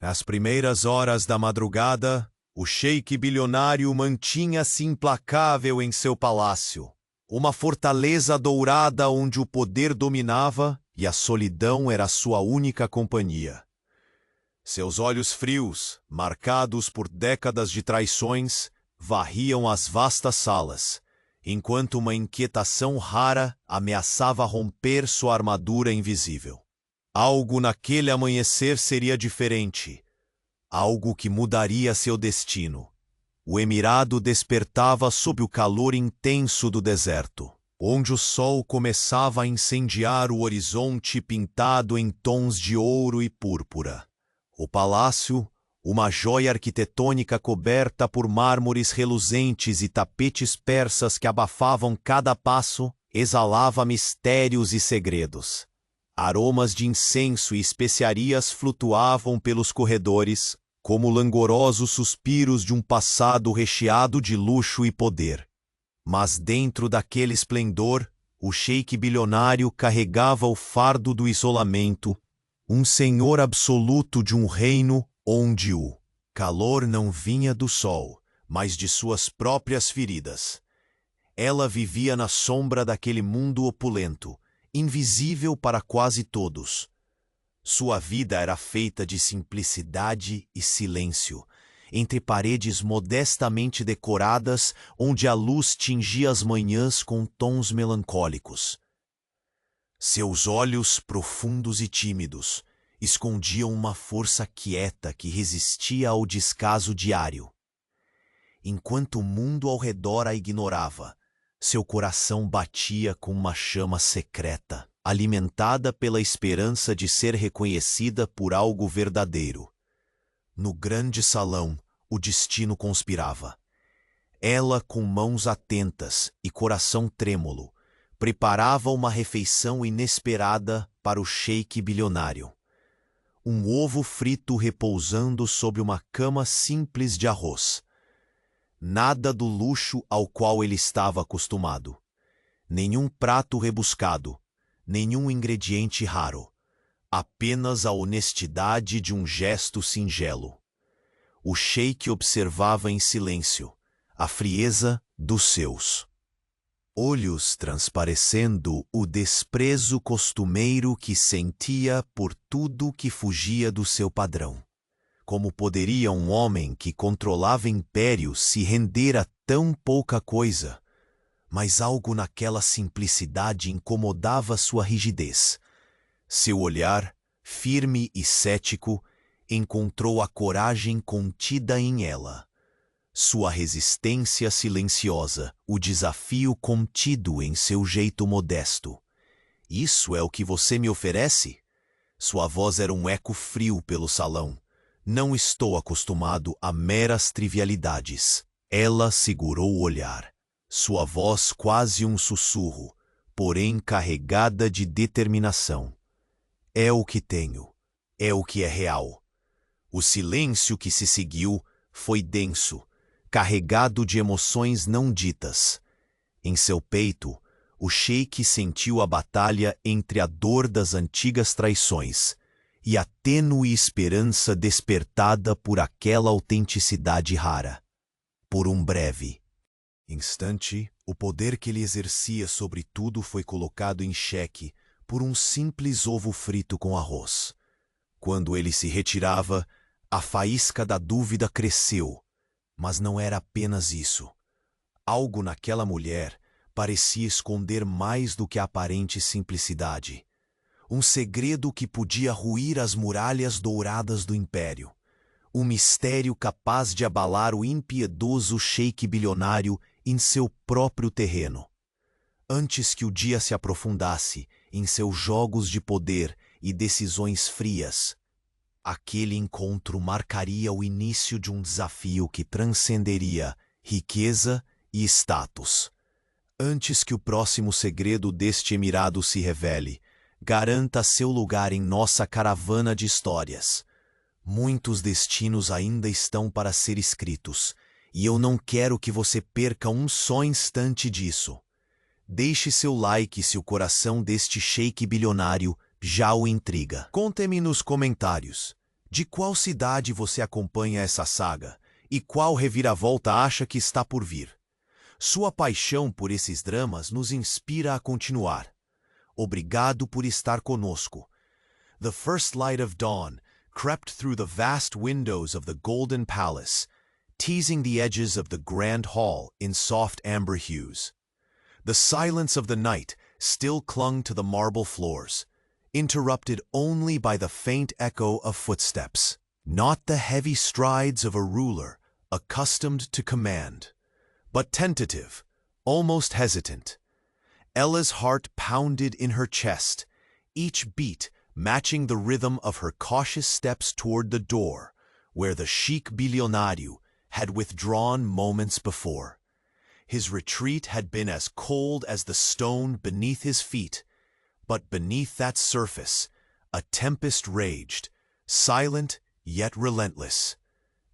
Às primeiras horas da madrugada, o sheik bilionário mantinha-se implacável em seu palácio, uma fortaleza dourada onde o poder dominava e a solidão era sua única companhia. Seus olhos frios, marcados por décadas de traições, varriam as vastas salas, enquanto uma inquietação rara ameaçava romper sua armadura invisível. Algo naquele amanhecer seria diferente. Algo que mudaria seu destino. O emirado despertava sob o calor intenso do deserto, onde o sol começava a incendiar o horizonte pintado em tons de ouro e púrpura. O palácio, uma joia arquitetônica coberta por mármores reluzentes e tapetes persas que abafavam cada passo, exalava mistérios e segredos. Aromas de incenso e especiarias flutuavam pelos corredores, como langorosos suspiros de um passado recheado de luxo e poder. Mas dentro daquele esplendor, o sheik bilionário carregava o fardo do isolamento, um senhor absoluto de um reino onde o calor não vinha do sol, mas de suas próprias feridas. Ela vivia na sombra daquele mundo opulento, invisível para quase todos. Sua vida era feita de simplicidade e silêncio, entre paredes modestamente decoradas onde a luz tingia as manhãs com tons melancólicos. Seus olhos, profundos e tímidos, escondiam uma força quieta que resistia ao descaso diário. Enquanto o mundo ao redor a ignorava, seu coração batia com uma chama secreta, alimentada pela esperança de ser reconhecida por algo verdadeiro. No grande salão, o destino conspirava. Ela, com mãos atentas e coração trêmulo, preparava uma refeição inesperada para o sheik bilionário. Um ovo frito repousando sobre uma cama simples de arroz. Nada do luxo ao qual ele estava acostumado. Nenhum prato rebuscado, nenhum ingrediente raro. Apenas a honestidade de um gesto singelo. O sheik observava em silêncio a frieza dos seus olhos, transparecendo o desprezo costumeiro que sentia por tudo que fugia do seu padrão. Como poderia um homem que controlava impérios se render a tão pouca coisa? Mas algo naquela simplicidade incomodava sua rigidez. Seu olhar, firme e cético, encontrou a coragem contida em ela. Sua resistência silenciosa, o desafio contido em seu jeito modesto. Isso é o que você me oferece? Sua voz era um eco frio pelo salão. Não estou acostumado a meras trivialidades. Ela segurou o olhar. Sua voz quase um sussurro, porém carregada de determinação. É o que tenho. É o que é real. O silêncio que se seguiu foi denso, carregado de emoções não ditas. Em seu peito, o sheik sentiu a batalha entre a dor das antigas traições e a tênue esperança despertada por aquela autenticidade rara. Por um breve instante, o poder que ele exercia sobre tudo foi colocado em xeque por um simples ovo frito com arroz. Quando ele se retirava, a faísca da dúvida cresceu. Mas não era apenas isso. Algo naquela mulher parecia esconder mais do que a aparente simplicidade. Um segredo que podia ruir as muralhas douradas do império. Um mistério capaz de abalar o impiedoso sheik bilionário em seu próprio terreno. Antes que o dia se aprofundasse em seus jogos de poder e decisões frias, aquele encontro marcaria o início de um desafio que transcenderia riqueza e status. Antes que o próximo segredo deste emirado se revele, garanta seu lugar em nossa caravana de histórias. Muitos destinos ainda estão para ser escritos, e eu não quero que você perca um só instante disso. Deixe seu like se o coração deste sheik bilionário já o intriga. Conte-me nos comentários. De qual cidade você acompanha essa saga? E qual reviravolta acha que está por vir? Sua paixão por esses dramas nos inspira a continuar. Obrigado por estar conosco. The first light of dawn crept through the vast windows of the Golden Palace, teasing the edges of the grand hall in soft amber hues. The silence of the night still clung to the marble floors, interrupted only by the faint echo of footsteps, not the heavy strides of a ruler accustomed to command, but tentative, almost hesitant. Ella's heart pounded in her chest, each beat matching the rhythm of her cautious steps toward the door, where the Sheikh Billionaire had withdrawn moments before. His retreat had been as cold as the stone beneath his feet, but beneath that surface, a tempest raged, silent yet relentless.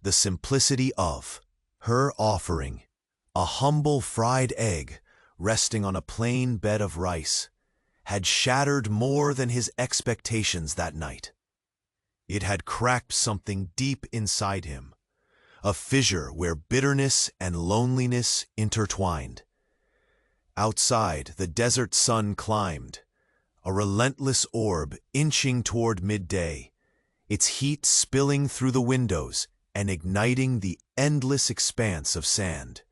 The simplicity of her offering, a humble fried egg resting on a plain bed of rice, had shattered more than his expectations that night. It had cracked something deep inside him, a fissure where bitterness and loneliness intertwined. Outside, the desert sun climbed, a relentless orb inching toward midday, its heat spilling through the windows and igniting the endless expanse of sand.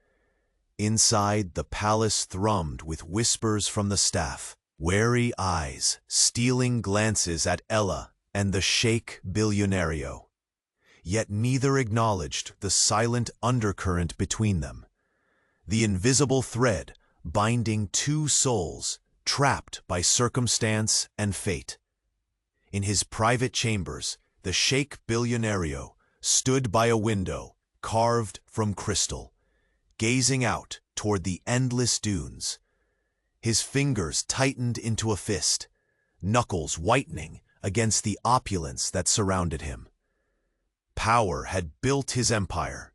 Inside, the palace thrummed with whispers from the staff, wary eyes stealing glances at Ella and the Sheikh Billionaire. Yet neither acknowledged the silent undercurrent between them, the invisible thread binding two souls trapped by circumstance and fate. In his private chambers, the Sheikh Billionaire stood by a window carved from crystal, gazing out toward the endless dunes. His fingers tightened into a fist, knuckles whitening against the opulence that surrounded him. Power had built his empire,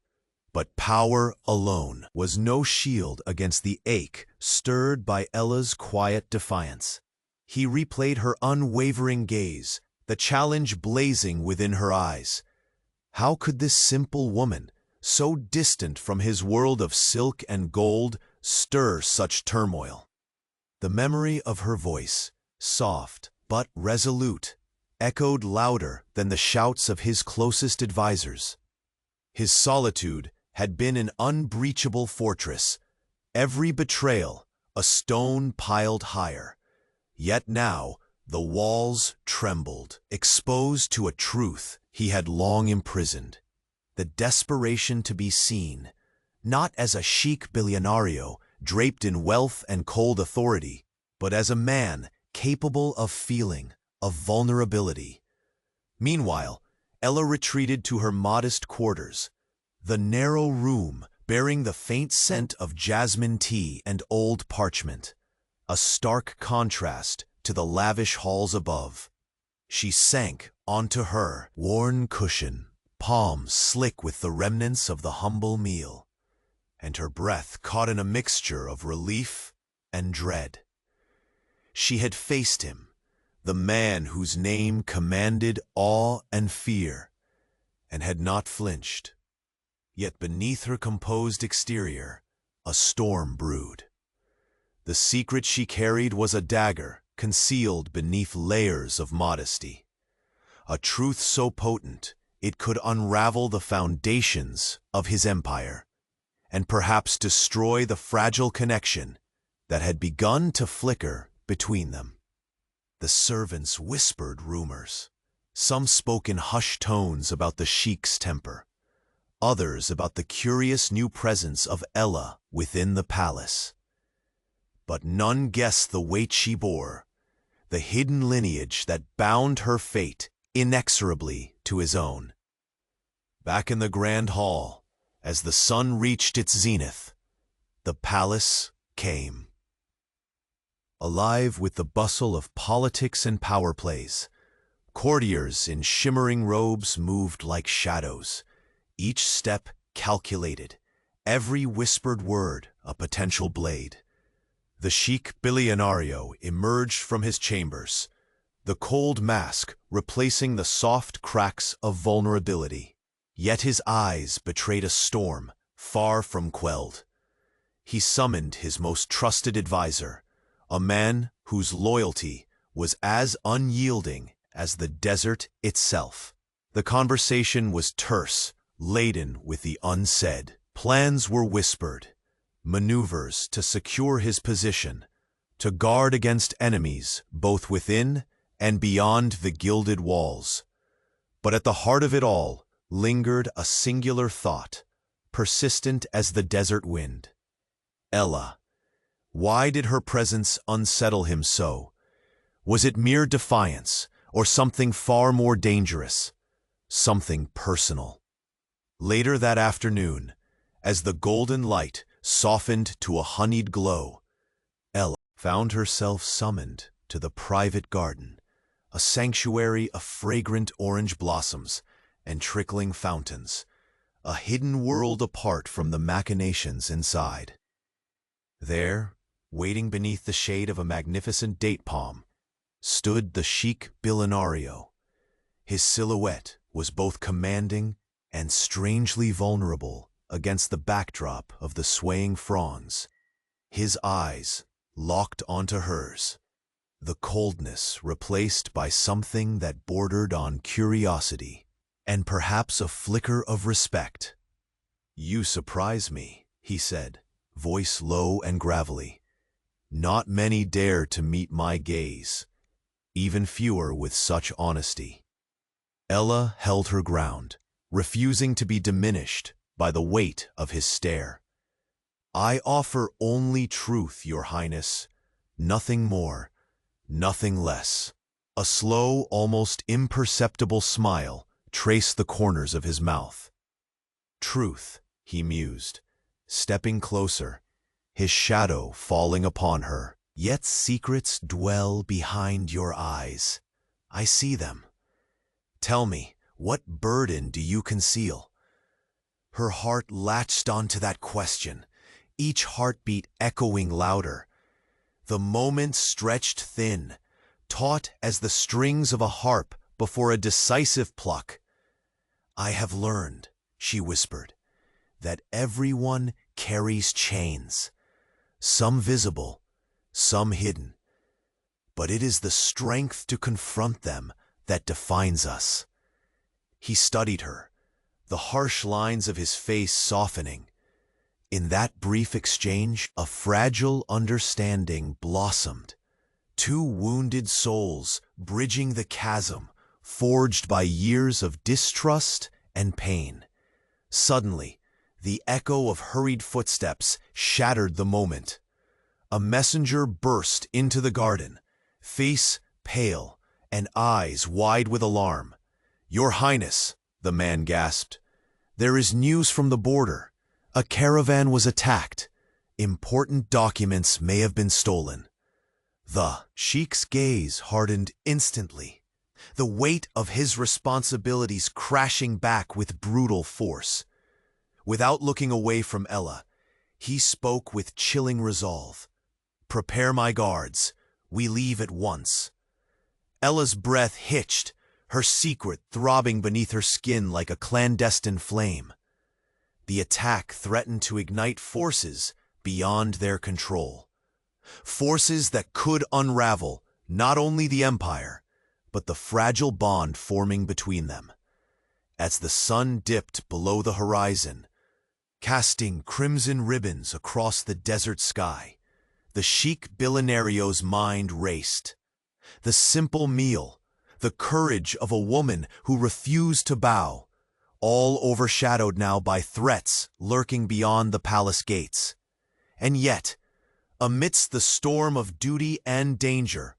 but power alone was no shield against the ache stirred by Ella's quiet defiance. He replayed her unwavering gaze, the challenge blazing within her eyes. How could this simple woman, so distant from his world of silk and gold, stir such turmoil? The memory of her voice, soft but resolute, echoed louder than the shouts of his closest advisors. His solitude had been an unbreachable fortress, every betrayal a stone piled higher. Yet now the walls trembled, exposed to a truth he had long imprisoned, the desperation to be seen, not as a chic billionaire draped in wealth and cold authority, but as a man capable of feeling, of vulnerability. Meanwhile, Ella retreated to her modest quarters, the narrow room bearing the faint scent of jasmine tea and old parchment, a stark contrast to the lavish halls above. She sank onto her worn cushion, palms slick with the remnants of the humble meal, and her breath caught in a mixture of relief and dread. She had faced him, the man whose name commanded awe and fear, and had not flinched. Yet beneath her composed exterior, a storm brewed. The secret she carried was a dagger concealed beneath layers of modesty, a truth so potent it could unravel the foundations of his empire, and perhaps destroy the fragile connection that had begun to flicker between them. The servants whispered rumors. Some spoke in hushed tones about the Sheikh's temper, others about the curious new presence of Ella within the palace. But none guessed the weight she bore, the hidden lineage that bound her fate inexorably to his own. Back in the grand hall, as the sun reached its zenith, the palace came. Alive with the bustle of politics and power plays, courtiers in shimmering robes moved like shadows, each step calculated, every whispered word a potential blade. The Sheikh Billionaire emerged from his chambers, the cold mask replacing the soft cracks of vulnerability. Yet his eyes betrayed a storm far from quelled. He summoned his most trusted advisor, a man whose loyalty was as unyielding as the desert itself. The conversation was terse, laden with the unsaid. Plans were whispered, maneuvers to secure his position, to guard against enemies both within and beyond the gilded walls. But at the heart of it all lingered a singular thought, persistent as the desert wind. Ella. Why did her presence unsettle him so? Was it mere defiance, or something far more dangerous? Something personal. Later that afternoon, as the golden light softened to a honeyed glow, Ella found herself summoned to the private garden, a sanctuary of fragrant orange blossoms and trickling fountains, a hidden world apart from the machinations inside. There, waiting beneath the shade of a magnificent date palm, stood the Sheikh Billionaire. His silhouette was both commanding and strangely vulnerable against the backdrop of the swaying fronds. His eyes locked onto hers, the coldness replaced by something that bordered on curiosity and perhaps a flicker of respect. "You surprise me," he said, voice low and gravelly. "Not many dare to meet my gaze, even fewer with such honesty." Ella held her ground, refusing to be diminished by the weight of his stare. "I offer only truth, Your Highness, nothing more, nothing less." A slow, almost imperceptible smile traced the corners of his mouth. "Truth," he mused, stepping closer, his shadow falling upon her. "Yet secrets dwell behind your eyes. I see them. Tell me, what burden do you conceal?" Her heart latched onto that question, each heartbeat echoing louder. The moment stretched thin, taut as the strings of a harp before a decisive pluck. "I have learned," she whispered, "that everyone carries chains, some visible, some hidden. But it is the strength to confront them that defines us." He studied her, the harsh lines of his face softening. In that brief exchange, a fragile understanding blossomed. Two wounded souls bridging the chasm, forged by years of distrust and pain. Suddenly, the echo of hurried footsteps shattered the moment. A messenger burst into the garden, face pale and eyes wide with alarm. "Your Highness," the man gasped, "there is news from the border. A caravan was attacked. Important documents may have been stolen." The Sheikh's gaze hardened instantly, the weight of his responsibilities crashing back with brutal force. Without looking away from Ella, he spoke with chilling resolve. "Prepare my guards. We leave at once." Ella's breath hitched, her secret throbbing beneath her skin like a clandestine flame. The attack threatened to ignite forces beyond their control. Forces that could unravel not only the empire, but the fragile bond forming between them. As the sun dipped below the horizon, casting crimson ribbons across the desert sky, the Sheikh Billionaire's mind raced. The simple meal, the courage of a woman who refused to bow, all overshadowed now by threats lurking beyond the palace gates. And yet, amidst the storm of duty and danger,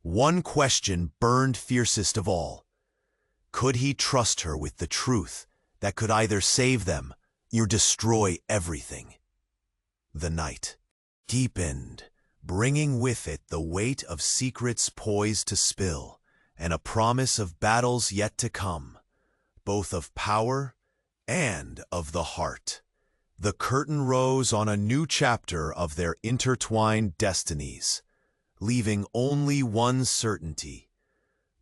one question burned fiercest of all. Could he trust her with the truth that could either save them or destroy everything? The night deepened, bringing with it the weight of secrets poised to spill, and a promise of battles yet to come, both of power and of the heart. The curtain rose on a new chapter of their intertwined destinies, leaving only one certainty: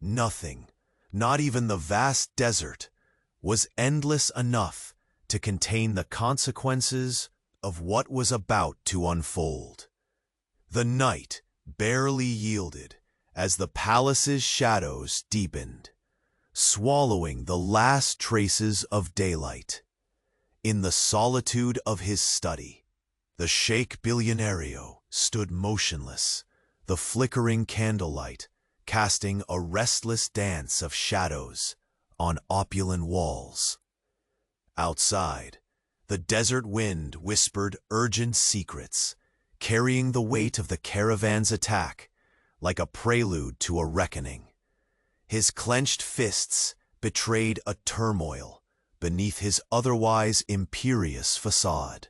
Nothing, not even the vast desert, was endless enough to contain the consequences of what was about to unfold. The night barely yielded as the palace's shadows deepened, swallowing the last traces of daylight. In the solitude of his study, the Sheikh Billionaire stood motionless, the flickering candlelight casting a restless dance of shadows on opulent walls. Outside, the desert wind whispered urgent secrets, carrying the weight of the caravan's attack like a prelude to a reckoning. His clenched fists betrayed a turmoil beneath his otherwise imperious facade.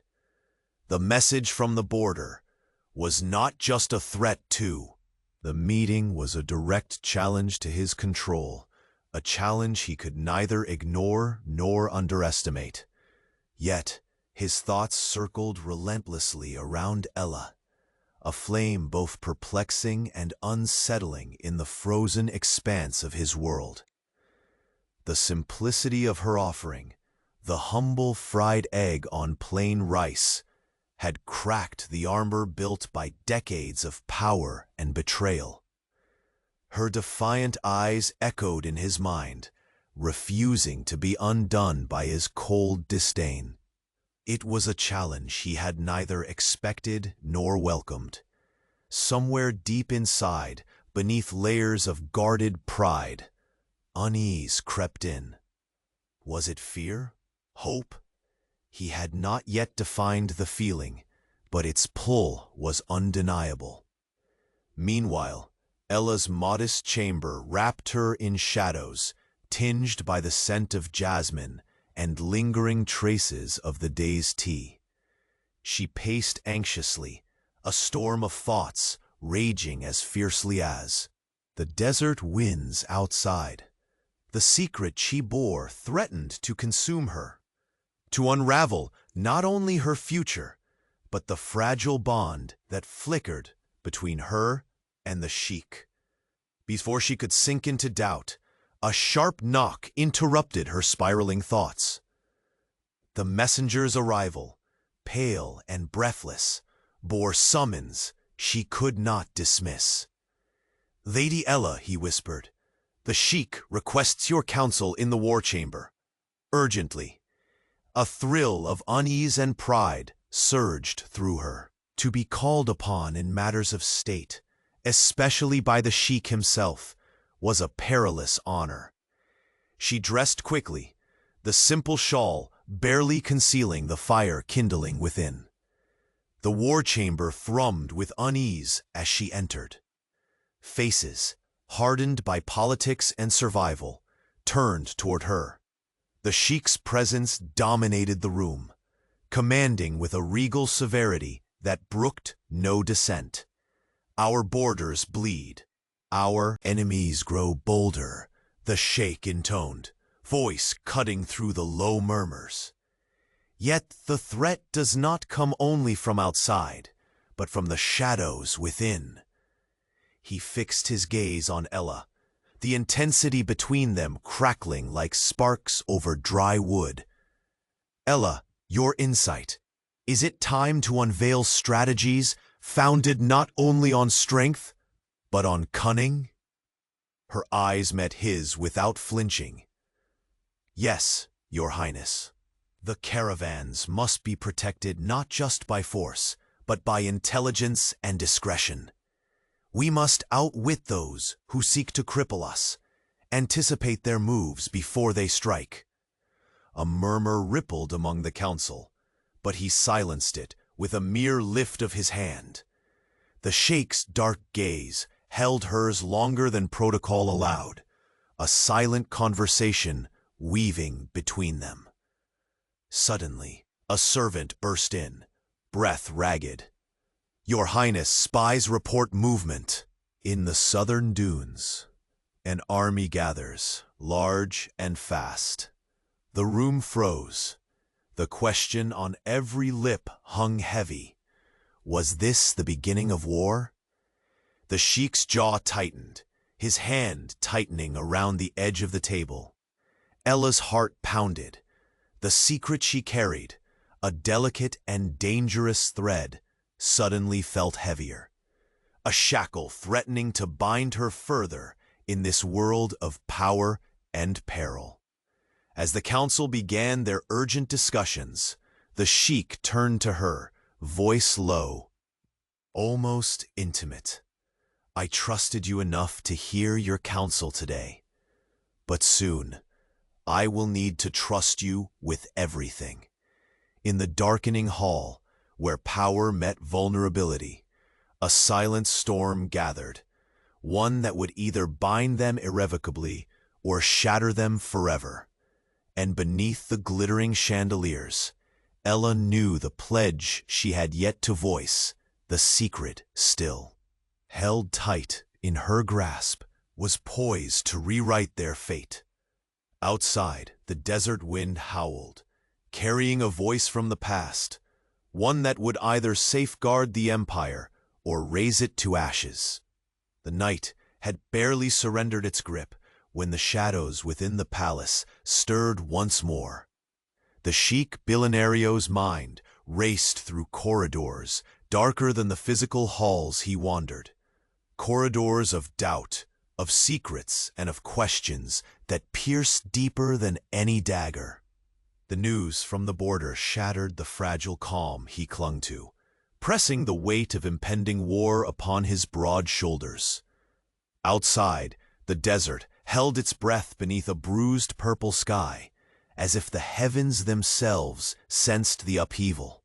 The message from the border was not just a threat to. The meeting was a direct challenge to his control, a challenge he could neither ignore nor underestimate. Yet, his thoughts circled relentlessly around Ella, a flame both perplexing and unsettling in the frozen expanse of his world. The simplicity of her offering, the humble fried egg on plain rice, had cracked the armor built by decades of power and betrayal. Her defiant eyes echoed in his mind, refusing to be undone by his cold disdain. It was a challenge he had neither expected nor welcomed. Somewhere deep inside, beneath layers of guarded pride, unease crept in. Was it fear? Hope? He had not yet defined the feeling, but its pull was undeniable. Meanwhile, Ella's modest chamber wrapped her in shadows, tinged by the scent of jasmine and lingering traces of the day's tea. She paced anxiously, a storm of thoughts raging as fiercely as the desert winds outside. The secret she bore threatened to consume her, to unravel not only her future, but the fragile bond that flickered between her and the Sheikh. Before she could sink into doubt, a sharp knock interrupted her spiraling thoughts. The messenger's arrival, pale and breathless, bore summons she could not dismiss. "Lady Ella," he whispered, "the Sheikh requests your counsel in the war chamber. Urgently." A thrill of unease and pride surged through her. To be called upon in matters of state, especially by the Sheikh himself, was a perilous honor. She dressed quickly, the simple shawl barely concealing the fire kindling within. The war chamber thrummed with unease as she entered. Faces, hardened by politics and survival, turned toward her. The Sheikh's presence dominated the room, commanding with a regal severity that brooked no dissent. "Our borders bleed. Our enemies grow bolder," the Sheikh intoned, voice cutting through the low murmurs. Yet the threat does not come only from outside, but from the shadows within. He fixed his gaze on Ella, the intensity between them crackling like sparks over dry wood. "Ella, your insight. Is it time to unveil strategies founded not only on strength, but on cunning?" Her eyes met his without flinching. "Yes, Your Highness. The caravans must be protected not just by force, but by intelligence and discretion. We must outwit those who seek to cripple us, anticipate their moves before they strike." A murmur rippled among the council, but he silenced it with a mere lift of his hand. The Sheikh's dark gaze held hers longer than protocol allowed, a silent conversation weaving between them. Suddenly, a servant burst in, breath ragged. "Your Highness, spies report movement." In the southern dunes, an army gathers, large and fast. The room froze. The question on every lip hung heavy. Was this the beginning of war? The Sheikh's jaw tightened, his hand tightening around the edge of the table. Ella's heart pounded. The secret she carried, a delicate and dangerous thread, suddenly felt heavier. A shackle threatening to bind her further in this world of power and peril. As the council began their urgent discussions, the sheik turned to her, voice low, almost intimate. I trusted you enough to hear your counsel today, but soon I will need to trust you with everything. In the darkening hall, where power met vulnerability, a silent storm gathered, one that would either bind them irrevocably or shatter them forever. And beneath the glittering chandeliers, Ella knew the pledge she had yet to voice, the secret still. Held tight in her grasp, was poised to rewrite their fate. Outside, the desert wind howled, carrying a voice from the past, one that would either safeguard the empire or raze it to ashes. The night had barely surrendered its grip when the shadows within the palace stirred once more. The Sheikh Billionaire's mind raced through corridors darker than the physical halls he wandered. Corridors of doubt, of secrets, and of questions that pierced deeper than any dagger. The news from the border shattered the fragile calm he clung to, pressing the weight of impending war upon his broad shoulders. Outside, the desert held its breath beneath a bruised purple sky, as if the heavens themselves sensed the upheaval.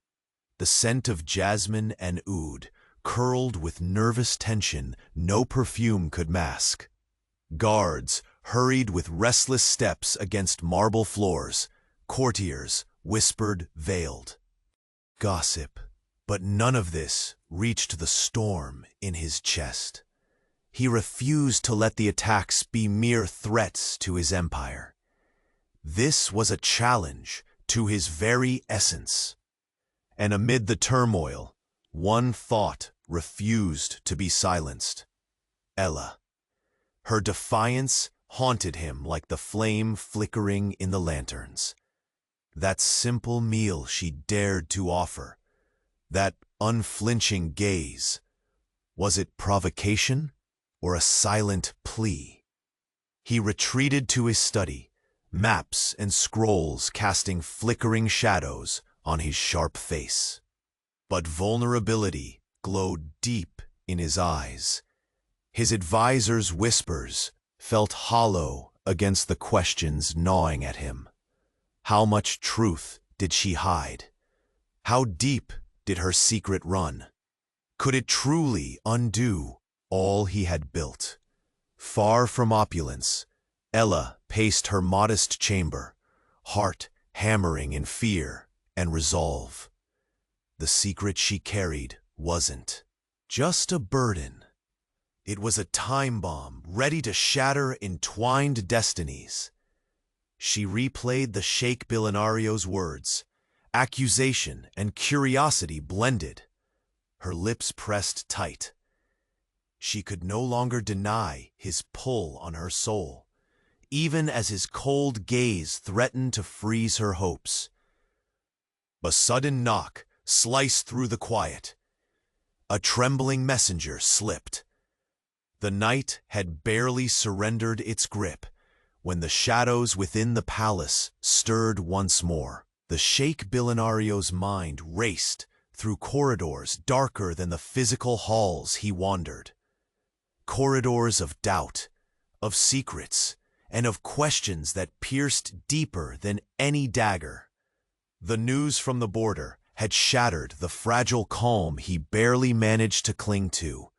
The scent of jasmine and oud curled with nervous tension no perfume could mask. Guards hurried with restless steps against marble floors, courtiers whispered veiled gossip. But none of this reached the storm in his chest. He refused to let the attacks be mere threats to his empire. This was a challenge to his very essence. And amid the turmoil, one thought refused to be silenced. Ella. Her defiance haunted him like the flame flickering in the lanterns. That simple meal she dared to offer, that unflinching gaze, was it provocation or a silent plea? He retreated to his study, maps and scrolls casting flickering shadows on his sharp face. But vulnerability glowed deep in his eyes. His advisor's whispers felt hollow against the questions gnawing at him. How much truth did she hide? How deep did her secret run? Could it truly undo all he had built? Far from opulence, Ella paced her modest chamber, heart hammering in fear and resolve. The secret she carried wasn't just a burden. It was a time bomb ready to shatter entwined destinies. She replayed the Sheikh Billionaire's words, accusation and curiosity blended. Her lips pressed tight. She could no longer deny his pull on her soul, even as his cold gaze threatened to freeze her hopes. A sudden knock sliced through the quiet. A trembling messenger slipped. The night had barely surrendered its grip when the shadows within the palace stirred once more. The Sheikh Billionaire's mind raced through corridors darker than the physical halls he wandered. Corridors of doubt, of secrets, and of questions that pierced deeper than any dagger. The news from the border had shattered the fragile calm he barely managed to cling to.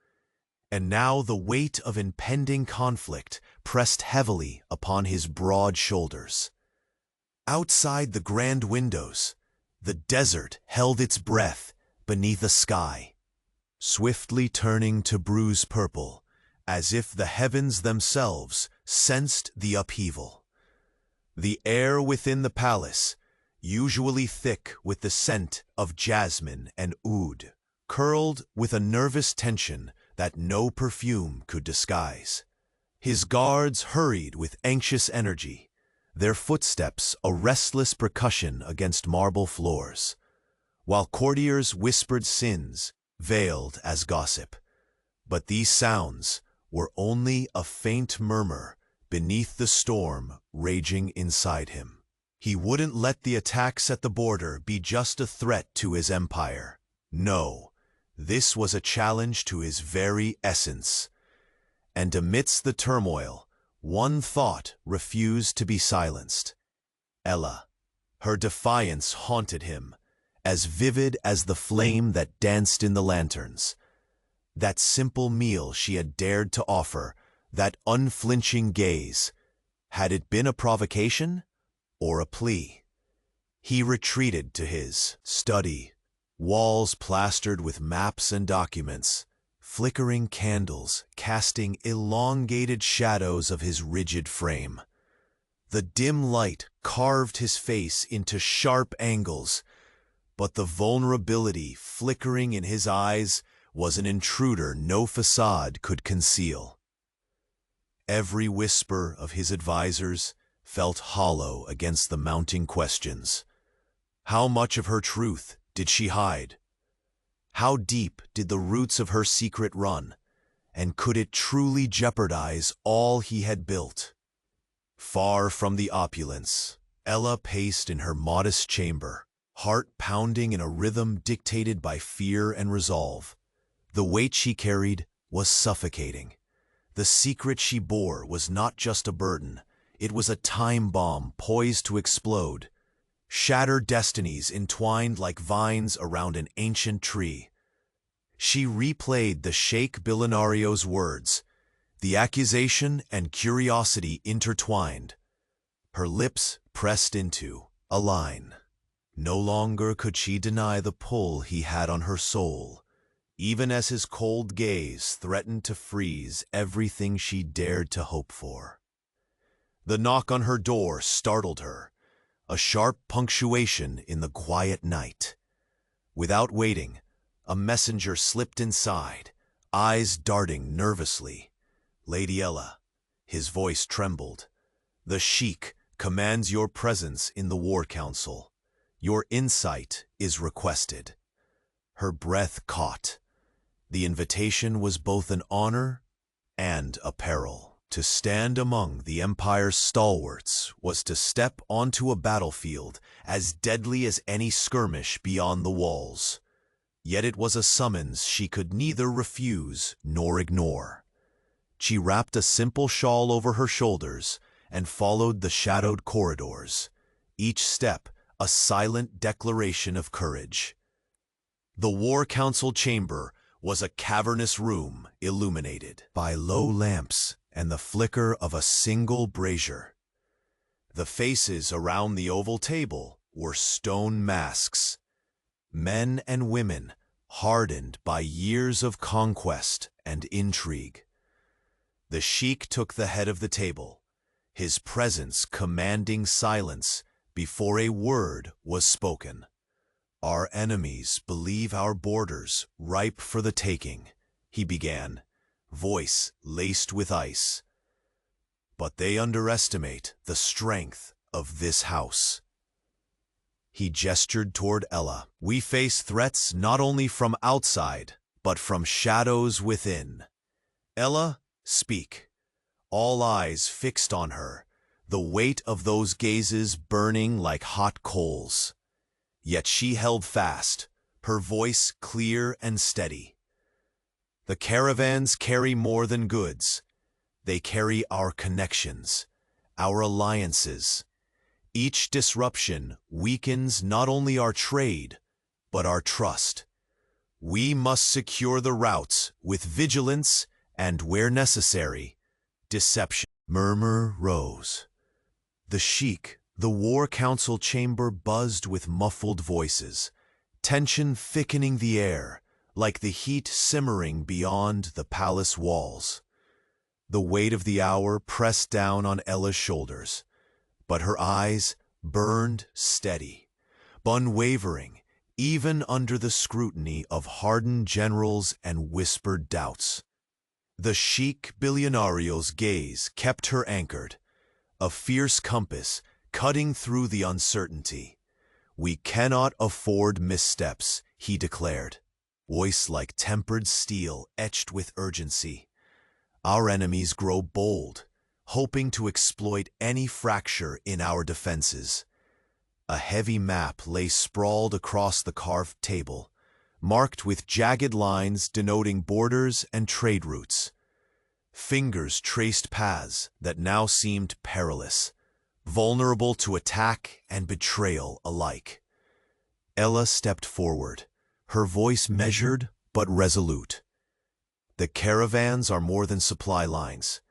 And now the weight of impending conflict pressed heavily upon his broad shoulders. Outside the grand windows, the desert held its breath beneath a sky, swiftly turning to bruise purple, as if the heavens themselves sensed the upheaval. The air within the palace, usually thick with the scent of jasmine and oud, curled with a nervous tension that no perfume could disguise. His guards hurried with anxious energy, their footsteps a restless percussion against marble floors, while courtiers whispered sins, veiled as gossip. But these sounds were only a faint murmur beneath the storm raging inside him. He wouldn't let the attacks at the border be just a threat to his empire. No, this was a challenge to his very essence. And amidst the turmoil, one thought refused to be silenced. Ella. Her defiance haunted him, as vivid as the flame that danced in the lanterns. That simple meal she had dared to offer, that unflinching gaze, had it been a provocation or a plea? He retreated to his study, walls plastered with maps and documents, flickering candles casting elongated shadows of his rigid frame. The dim light carved his face into sharp angles, but the vulnerability flickering in his eyes was an intruder no facade could conceal. Every whisper of his advisors felt hollow against the mounting questions. How much of her truth did she hide? How deep did the roots of her secret run, and could it truly jeopardize all he had built? Far from the opulence, Ella paced in her modest chamber, heart pounding in a rhythm dictated by fear and resolve. The weight she carried was suffocating. The secret she bore was not just a burden, it was a time bomb poised to explode. Shatter destinies entwined like vines around an ancient tree. She replayed the Sheikh Billionaire's words, the accusation and curiosity intertwined. Her lips pressed into a line. No longer could she deny the pull he had on her soul, even as his cold gaze threatened to freeze everything she dared to hope for. The knock on her door startled her, a sharp punctuation in the quiet night. Without waiting, a messenger slipped inside, eyes darting nervously. "Lady Ella," his voice trembled, "the Sheikh commands your presence in the War Council. Your insight is requested." Her breath caught. The invitation was both an honor and a peril. To stand among the Empire's stalwarts was to step onto a battlefield as deadly as any skirmish beyond the walls. Yet it was a summons she could neither refuse nor ignore. She wrapped a simple shawl over her shoulders and followed the shadowed corridors, each step a silent declaration of courage. The War Council chamber was a cavernous room illuminated by low lamps and the flicker of a single brazier. The faces around the oval table were stone masks, men and women hardened by years of conquest and intrigue. The Sheikh took the head of the table, his presence commanding silence before a word was spoken. "Our enemies believe our borders ripe for the taking," he began, voice laced with ice. "But they underestimate the strength of this house." He gestured toward Ella. "We face threats not only from outside, but from shadows within. Ella, speak." All eyes fixed on her, the weight of those gazes burning like hot coals. Yet she held fast, her voice clear and steady. "The caravans carry more than goods. They carry our connections, our alliances. Each disruption weakens not only our trade, but our trust. We must secure the routes with vigilance and, where necessary, deception." Murmur rose. The Sheikh, the War Council chamber buzzed with muffled voices, tension thickening the air, like the heat simmering beyond the palace walls. The weight of the hour pressed down on Ella's shoulders, but her eyes burned steady, unwavering, even under the scrutiny of hardened generals and whispered doubts. The Sheikh Billionario's gaze kept her anchored, a fierce compass cutting through the uncertainty. "We cannot afford missteps," he declared, voice like tempered steel etched with urgency. "Our enemies grow bold, hoping to exploit any fracture in our defenses." A heavy map lay sprawled across the carved table, marked with jagged lines denoting borders and trade routes. Fingers traced paths that now seemed perilous, vulnerable to attack and betrayal alike. Ella stepped forward, her voice measured but resolute. "The caravans are more than supply lines.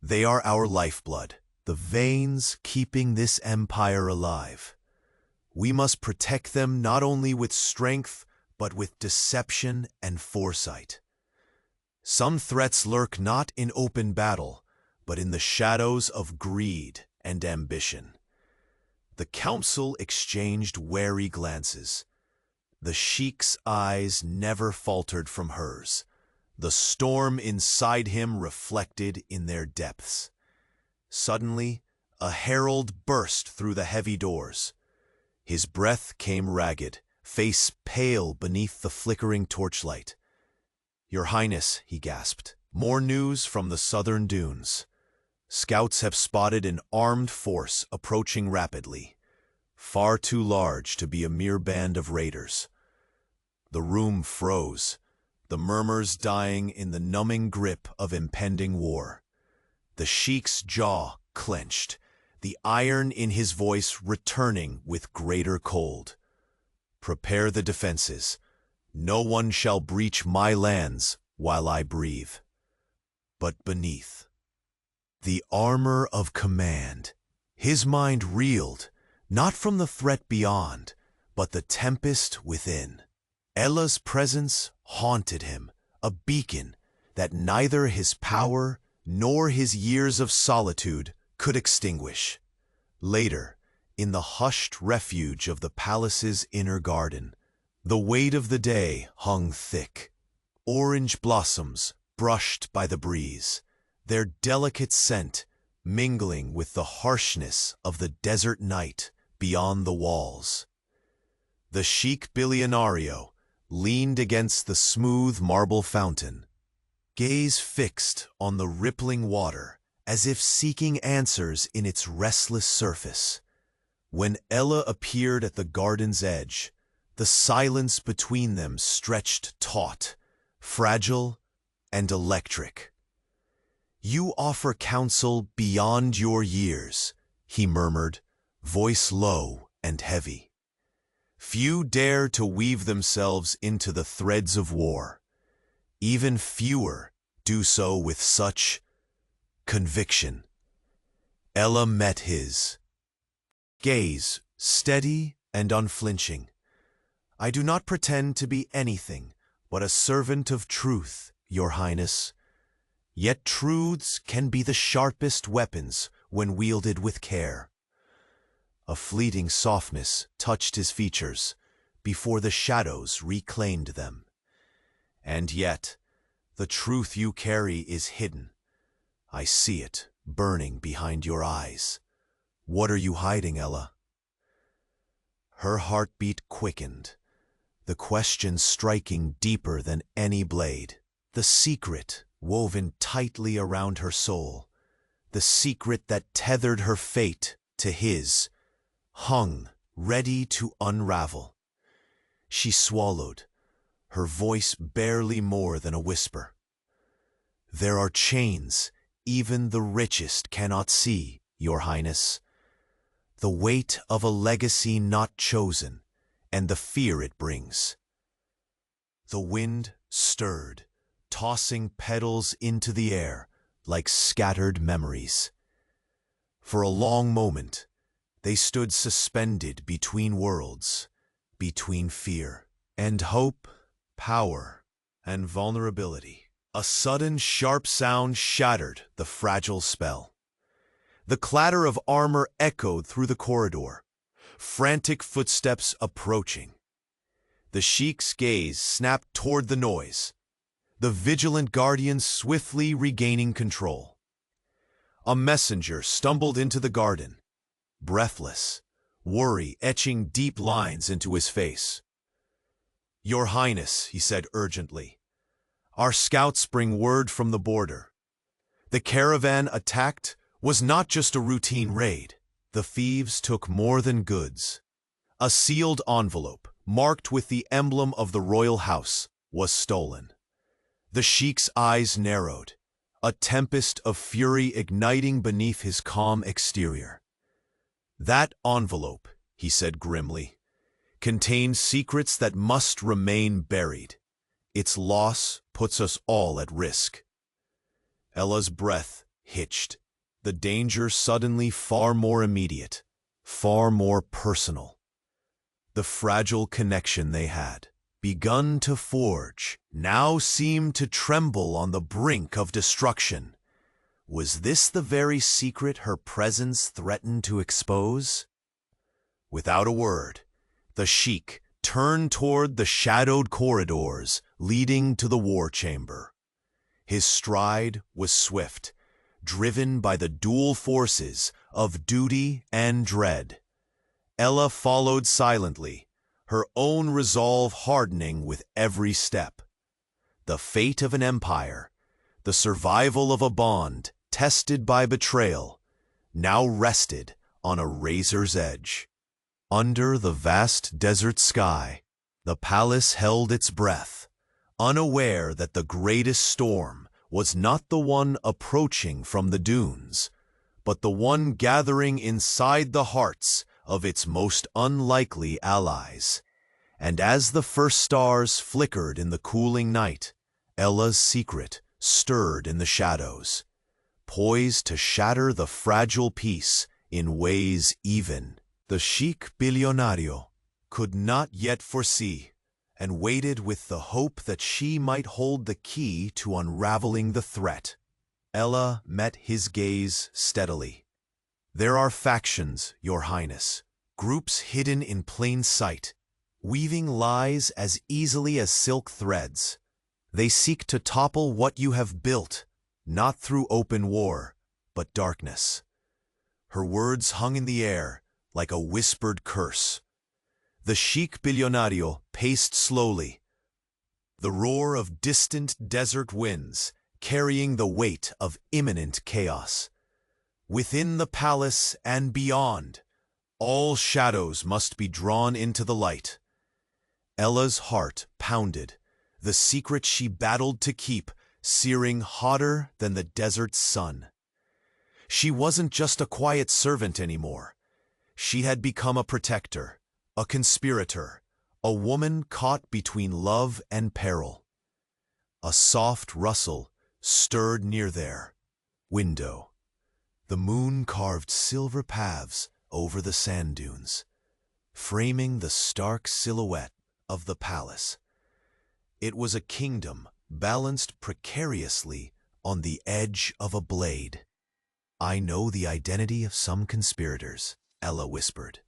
They are our lifeblood, the veins keeping this empire alive. We must protect them not only with strength, but with deception and foresight. Some threats lurk not in open battle, but in the shadows of greed and ambition." The council exchanged wary glances. The Sheikh's eyes never faltered from hers, the storm inside him reflected in their depths. Suddenly, a herald burst through the heavy doors. His breath came ragged, face pale beneath the flickering torchlight. "Your Highness," he gasped, "more news from the southern dunes. Scouts have spotted an armed force approaching rapidly, far too large to be a mere band of raiders." The room froze, the murmurs dying in the numbing grip of impending war. The Sheikh's jaw clenched, the iron in his voice returning with greater cold. "Prepare the defenses. No one shall breach my lands while I breathe." But beneath, the armor of command, his mind reeled, not from the threat beyond, but the tempest within. Ella's presence haunted him, a beacon that neither his power nor his years of solitude could extinguish. Later, in the hushed refuge of the palace's inner garden, the weight of the day hung thick. Orange blossoms brushed by the breeze, their delicate scent mingling with the harshness of the desert night beyond the walls. The Sheikh Billionario leaned against the smooth marble fountain, gaze fixed on the rippling water as if seeking answers in its restless surface. When Ella appeared at the garden's edge, the silence between them stretched taut, fragile, and electric. "You offer counsel beyond your years," he murmured, voice low and heavy. "Few dare to weave themselves into the threads of war. Even fewer do so with such conviction." Ella met his gaze, steady and unflinching. "I do not pretend to be anything but a servant of truth, Your Highness. Yet truths can be the sharpest weapons when wielded with care." A fleeting softness touched his features before the shadows reclaimed them. "And yet, the truth you carry is hidden. I see it burning behind your eyes. What are you hiding, Ella?" Her heartbeat quickened, the question striking deeper than any blade. The secret woven tightly around her soul, the secret that tethered her fate to his, hung ready to unravel. She swallowed, her voice barely more than a whisper. "There are chains even the richest cannot see, Your Highness. The weight of a legacy not chosen, and the fear it brings." The wind stirred, tossing petals into the air like scattered memories. For a long moment, they stood suspended between worlds, between fear and hope, power and vulnerability. A sudden sharp sound shattered the fragile spell. The clatter of armor echoed through the corridor, frantic footsteps approaching. The Sheikh's gaze snapped toward the noise. the vigilant guardian swiftly regaining control. A messenger stumbled into the garden, breathless, worry etching deep lines into his face. "Your Highness," he said urgently, "our scouts bring word from the border. The caravan attacked was not just a routine raid. The thieves took more than goods. A sealed envelope, marked with the emblem of the royal house, was stolen." The Sheikh's eyes narrowed, a tempest of fury igniting beneath his calm exterior. "That envelope," he said grimly, "contains secrets that must remain buried. Its loss puts us all at risk." Ella's breath hitched, the danger suddenly far more immediate, far more personal. The fragile connection they had, begun to forge, now seemed to tremble on the brink of destruction. Was this the very secret her presence threatened to expose? Without a word, the Sheikh turned toward the shadowed corridors leading to the war chamber. His stride was swift, driven by the dual forces of duty and dread. Ella followed silently, her own resolve hardening with every step. The fate of an empire, the survival of a bond tested by betrayal, now rested on a razor's edge. Under the vast desert sky, the palace held its breath, unaware that the greatest storm was not the one approaching from the dunes, but the one gathering inside the hearts of its most unlikely allies. And as the first stars flickered in the cooling night, Ella's secret stirred in the shadows, poised to shatter the fragile peace in ways even the Sheikh Billionario could not yet foresee, and waited with the hope that she might hold the key to unraveling the threat. Ella met his gaze steadily. "There are factions, Your Highness, groups hidden in plain sight, weaving lies as easily as silk threads. They seek to topple what you have built, not through open war, but darkness." Her words hung in the air like a whispered curse. The Sheikh Billionario paced slowly, the roar of distant desert winds carrying the weight of imminent chaos. Within the palace and beyond, all shadows must be drawn into the light. Ella's heart pounded, the secret she battled to keep searing hotter than the desert's sun. She wasn't just a quiet servant anymore. She had become a protector, a conspirator, a woman caught between love and peril. A soft rustle stirred near their window. The moon carved silver paths over the sand dunes, framing the stark silhouette of the palace. It was a kingdom balanced precariously on the edge of a blade. "I know the identity of some conspirators," Ella whispered.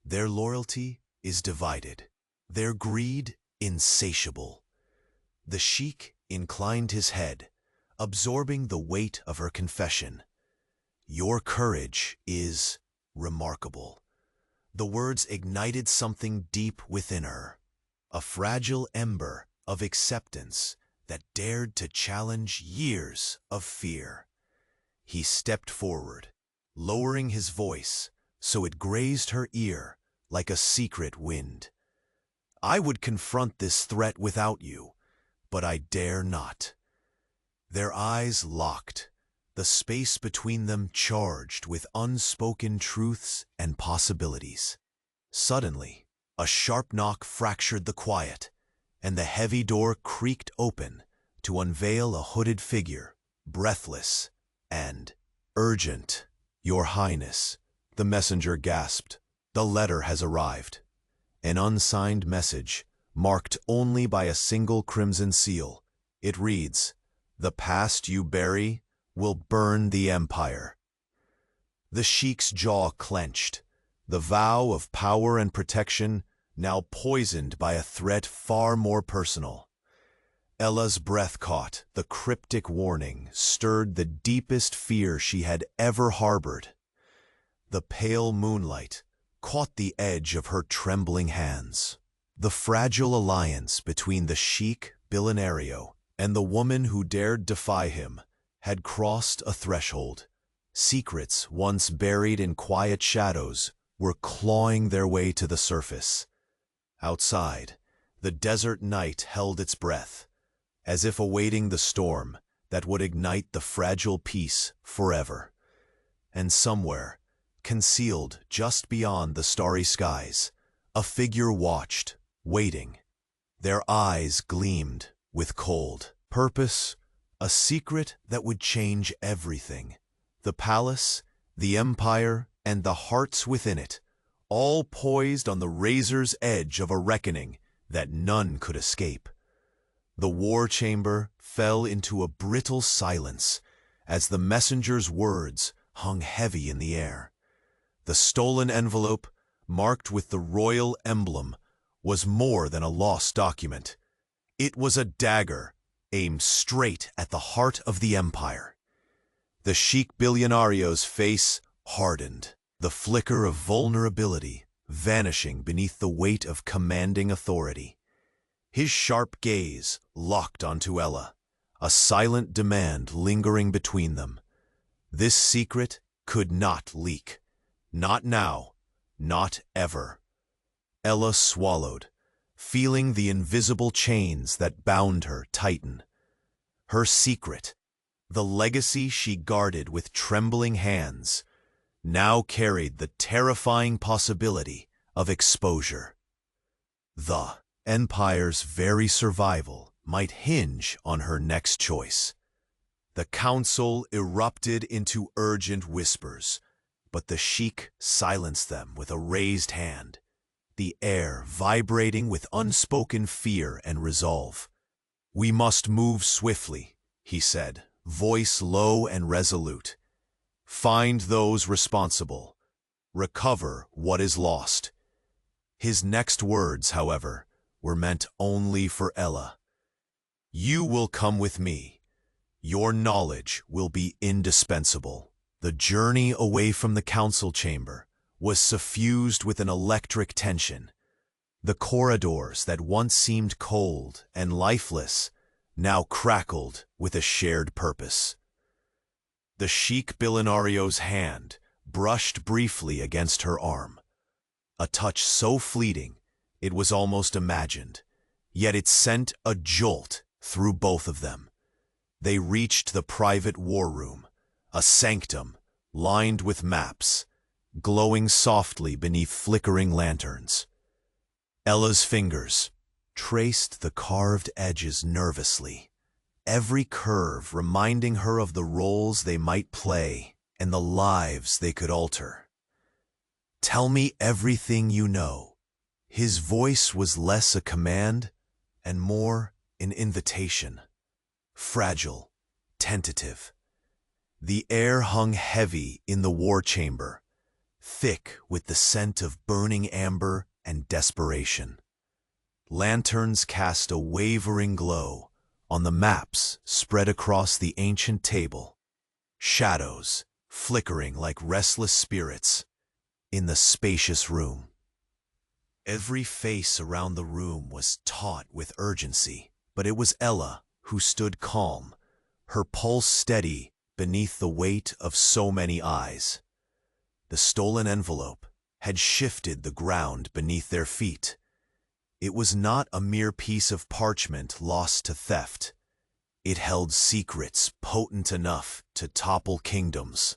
"Their loyalty is divided, their greed insatiable." The Sheikh inclined his head, absorbing the weight of her confession. "Your courage is remarkable." The words ignited something deep within her, a fragile ember of acceptance that dared to challenge years of fear. He stepped forward, lowering his voice so it grazed her ear like a secret wind. "I would confront this threat without you, but I dare not." Their eyes locked, the space between them charged with unspoken truths and possibilities. Suddenly, a sharp knock fractured the quiet, and the heavy door creaked open to unveil a hooded figure, breathless and urgent. "Your Highness," the messenger gasped, "the letter has arrived." An unsigned message, marked only by a single crimson seal. It reads, "The past you bury will burn the empire." The Sheikh's jaw clenched, the vow of power and protection now poisoned by a threat far more personal. Ella's breath caught. The cryptic warning stirred the deepest fear she had ever harbored. The pale moonlight caught the edge of her trembling hands. The fragile alliance between the Sheikh Billionaire and the woman who dared defy him had crossed a threshold. Secrets once buried in quiet shadows were clawing their way to the surface. Outside, the desert night held its breath, as if awaiting the storm that would ignite the fragile peace forever. And somewhere, concealed just beyond the starry skies, a figure watched, waiting. Their eyes gleamed with cold purpose, a secret that would change everything. The palace, the empire, and the hearts within it, all poised on the razor's edge of a reckoning that none could escape. The war chamber fell into a brittle silence as the messenger's words hung heavy in the air. The stolen envelope, marked with the royal emblem, was more than a lost document. It was a dagger aimed straight at the heart of the empire. The Sheikh Billionaire's face hardened, the flicker of vulnerability vanishing beneath the weight of commanding authority. His sharp gaze locked onto Ella, a silent demand lingering between them. This secret could not leak. Not now, not ever. Ella swallowed, feeling the invisible chains that bound her tighten. Her secret, the legacy she guarded with trembling hands, now carried the terrifying possibility of exposure. The empire's very survival might hinge on her next choice. The council erupted into urgent whispers, but the Sheikh silenced them with a raised hand, the air vibrating with unspoken fear and resolve. "We must move swiftly," he said, voice low and resolute. "Find those responsible. Recover what is lost." His next words, however, were meant only for Ella. "You will come with me. Your knowledge will be indispensable." The journey away from the council chamber was suffused with an electric tension. The corridors that once seemed cold and lifeless now crackled with a shared purpose. The Sheikh Billionaire's hand brushed briefly against her arm, a touch so fleeting it was almost imagined, yet it sent a jolt through both of them. They reached the private war room, a sanctum lined with maps, glowing softly beneath flickering lanterns. Ella's fingers traced the carved edges nervously, every curve reminding her of the roles they might play and the lives they could alter. "Tell me everything you know." His voice was less a command and more an invitation, fragile, tentative. The air hung heavy in the war chamber, thick with the scent of burning amber and desperation. Lanterns cast a wavering glow on the maps spread across the ancient table, shadows flickering like restless spirits in the spacious room. Every face around the room was taut with urgency, but it was Ella who stood calm, her pulse steady beneath the weight of so many eyes. The stolen envelope had shifted the ground beneath their feet. It was not a mere piece of parchment lost to theft. It held secrets potent enough to topple kingdoms,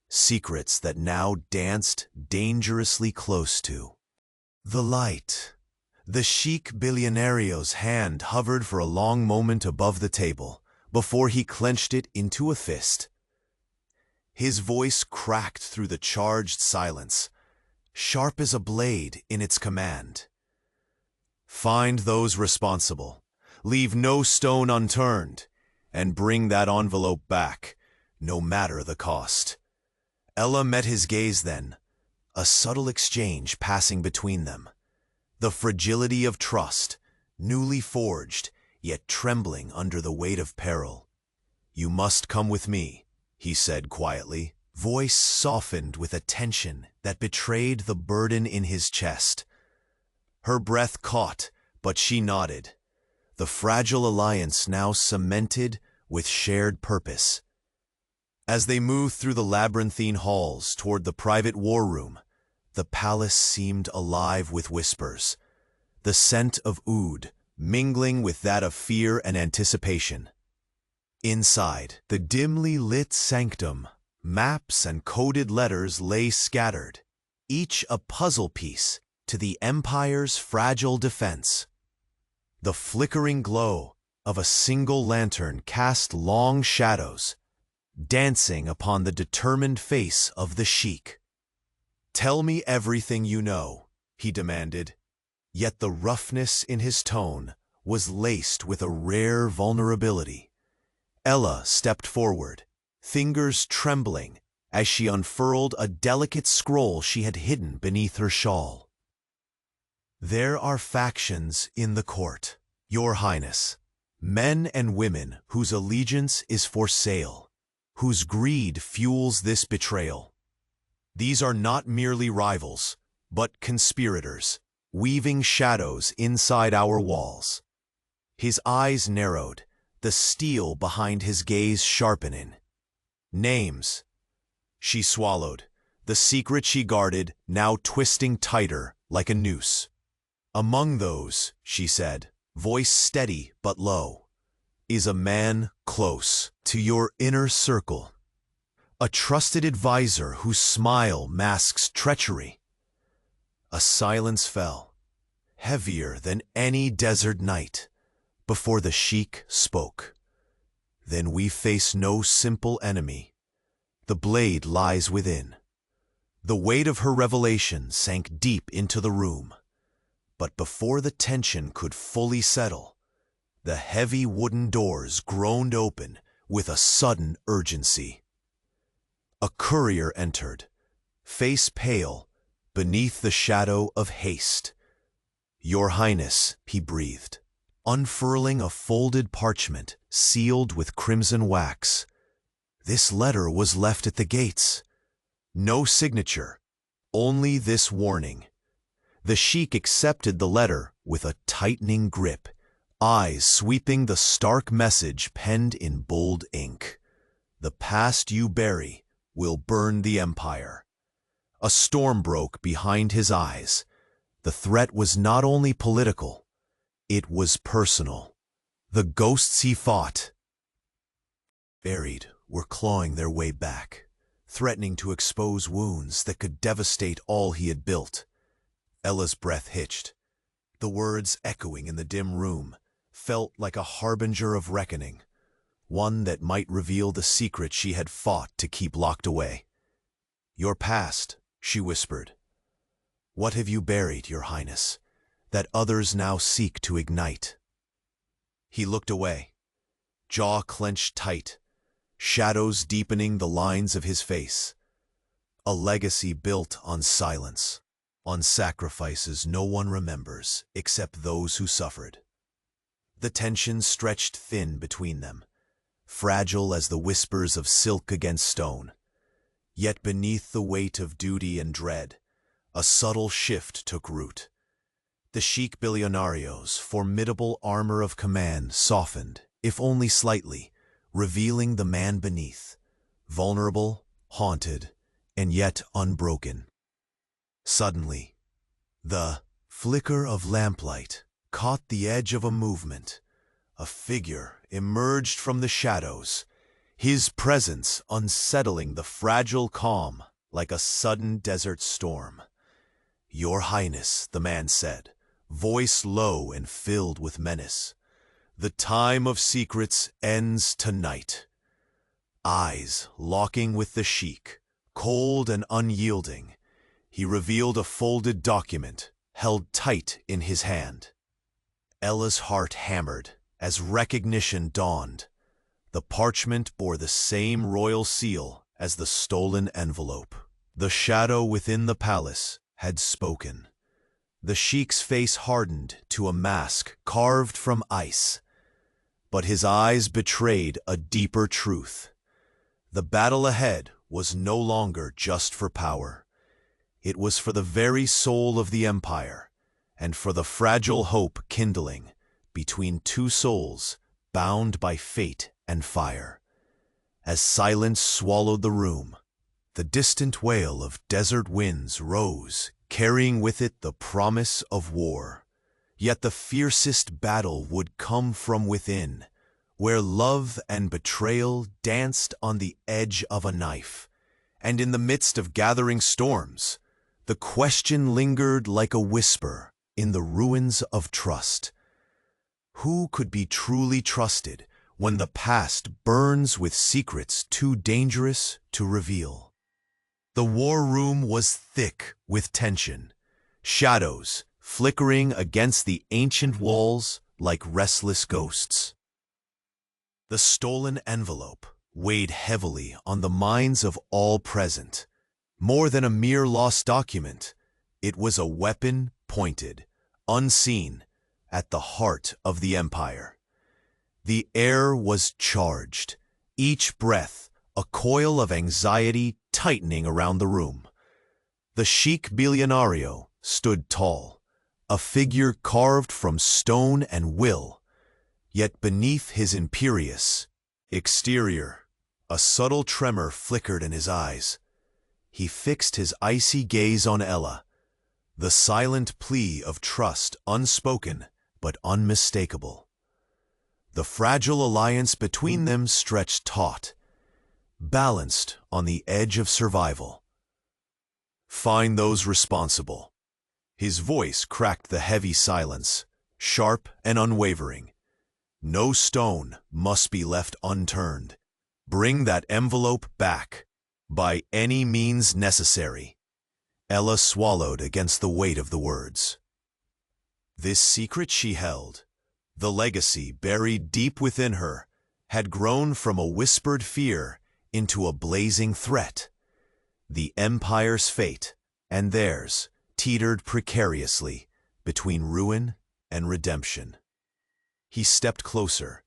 secrets that now danced dangerously close to the light. The Sheikh Billionaire's hand hovered for a long moment above the table, before he clenched it into a fist. His voice cracked through the charged silence, sharp as a blade in its command. "Find those responsible, leave no stone unturned, and bring that envelope back, no matter the cost." Ella met his gaze then, a subtle exchange passing between them. The fragility of trust, newly forged, yet trembling under the weight of peril. "You must come with me," he said quietly, voice softened with a tension that betrayed the burden in his chest. Her breath caught, but she nodded, the fragile alliance now cemented with shared purpose. As they moved through the labyrinthine halls toward the private war room, the palace seemed alive with whispers, the scent of oud mingling with that of fear and anticipation. Inside the dimly lit sanctum, maps and coded letters lay scattered, each a puzzle piece to the Empire's fragile defense. The flickering glow of a single lantern cast long shadows, dancing upon the determined face of the Sheikh. "Tell me everything you know," he demanded, yet the roughness in his tone was laced with a rare vulnerability. Ella stepped forward, fingers trembling as she unfurled a delicate scroll she had hidden beneath her shawl. "There are factions in the court, Your Highness, men and women whose allegiance is for sale, whose greed fuels this betrayal. These are not merely rivals, but conspirators, weaving shadows inside our walls." His eyes narrowed, the steel behind his gaze sharpening. "Names." She swallowed, the secret she guarded now twisting tighter like a noose. "Among those," she said, voice steady but low, "is a man close to your inner circle. A trusted advisor whose smile masks treachery." A silence fell, heavier than any desert night, before the Sheikh spoke. "Then we face no simple enemy. The blade lies within." The weight of her revelation sank deep into the room. But before the tension could fully settle, the heavy wooden doors groaned open with a sudden urgency. A courier entered, face pale, beneath the shadow of haste. "Your Highness," he breathed, unfurling a folded parchment sealed with crimson wax. This letter was left at the gates. No signature, only this warning. The Sheikh accepted the letter with a tightening grip, eyes sweeping the stark message penned in bold ink. "The past you bury will burn the Empire." A storm broke behind his eyes. The threat was not only political, it was personal. The ghosts he fought, buried, were clawing their way back, threatening to expose wounds that could devastate all he had built. Ella's breath hitched. The words echoing in the dim room felt like a harbinger of reckoning, one that might reveal the secret she had fought to keep locked away. "Your past," she whispered. "What have you buried, Your Highness, that others now seek to ignite?" He looked away, jaw clenched tight, shadows deepening the lines of his face. A legacy built on silence, on sacrifices no one remembers except those who suffered. The tension stretched thin between them, fragile as the whispers of silk against stone. Yet beneath the weight of duty and dread, a subtle shift took root. The Sheikh Billionario's formidable armor of command softened, if only slightly, revealing the man beneath, vulnerable, haunted, and yet unbroken. Suddenly, the flicker of lamplight caught the edge of a movement. A figure emerged from the shadows, his presence unsettling the fragile calm like a sudden desert storm. "Your Highness," the man said, voice low and filled with menace, "the time of secrets ends tonight." Eyes locking with the Sheikh, cold and unyielding, he revealed a folded document held tight in his hand. Ella's heart hammered as recognition dawned. The parchment bore the same royal seal as the stolen envelope. The shadow within the palace had spoken. The Sheikh's face hardened to a mask carved from ice. but his eyes betrayed a deeper truth. The battle ahead was no longer just for power. It was for the very soul of the empire, and for the fragile hope kindling between two souls bound by fate and fire. As silence swallowed the room, the distant wail of desert winds rose, carrying with it the promise of war. Yet the fiercest battle would come from within, where love and betrayal danced on the edge of a knife. And in the midst of gathering storms, the question lingered like a whisper in the ruins of trust. Who could be truly trusted when the past burns with secrets too dangerous to reveal? The war room was thick with tension, shadows flickering against the ancient walls like restless ghosts. The stolen envelope weighed heavily on the minds of all present. More than a mere lost document, it was a weapon pointed, unseen, at the heart of the empire. The air was charged, each breath a coil of anxiety tightening around the room. The Sheikh Billionario stood tall, a figure carved from stone and will, yet beneath his imperious exterior, a subtle tremor flickered in his eyes. He fixed his icy gaze on Ella, the silent plea of trust unspoken but unmistakable. The fragile alliance between them stretched taut, balanced on the edge of survival. Find those responsible. His voice cracked the heavy silence, sharp and unwavering. No stone must be left unturned. Bring that envelope back, by any means necessary. Ella swallowed against the weight of the words. This secret she held, the legacy buried deep within her, had grown from a whispered fear into a blazing threat. The empire's fate and theirs teetered precariously between ruin and redemption. He stepped closer,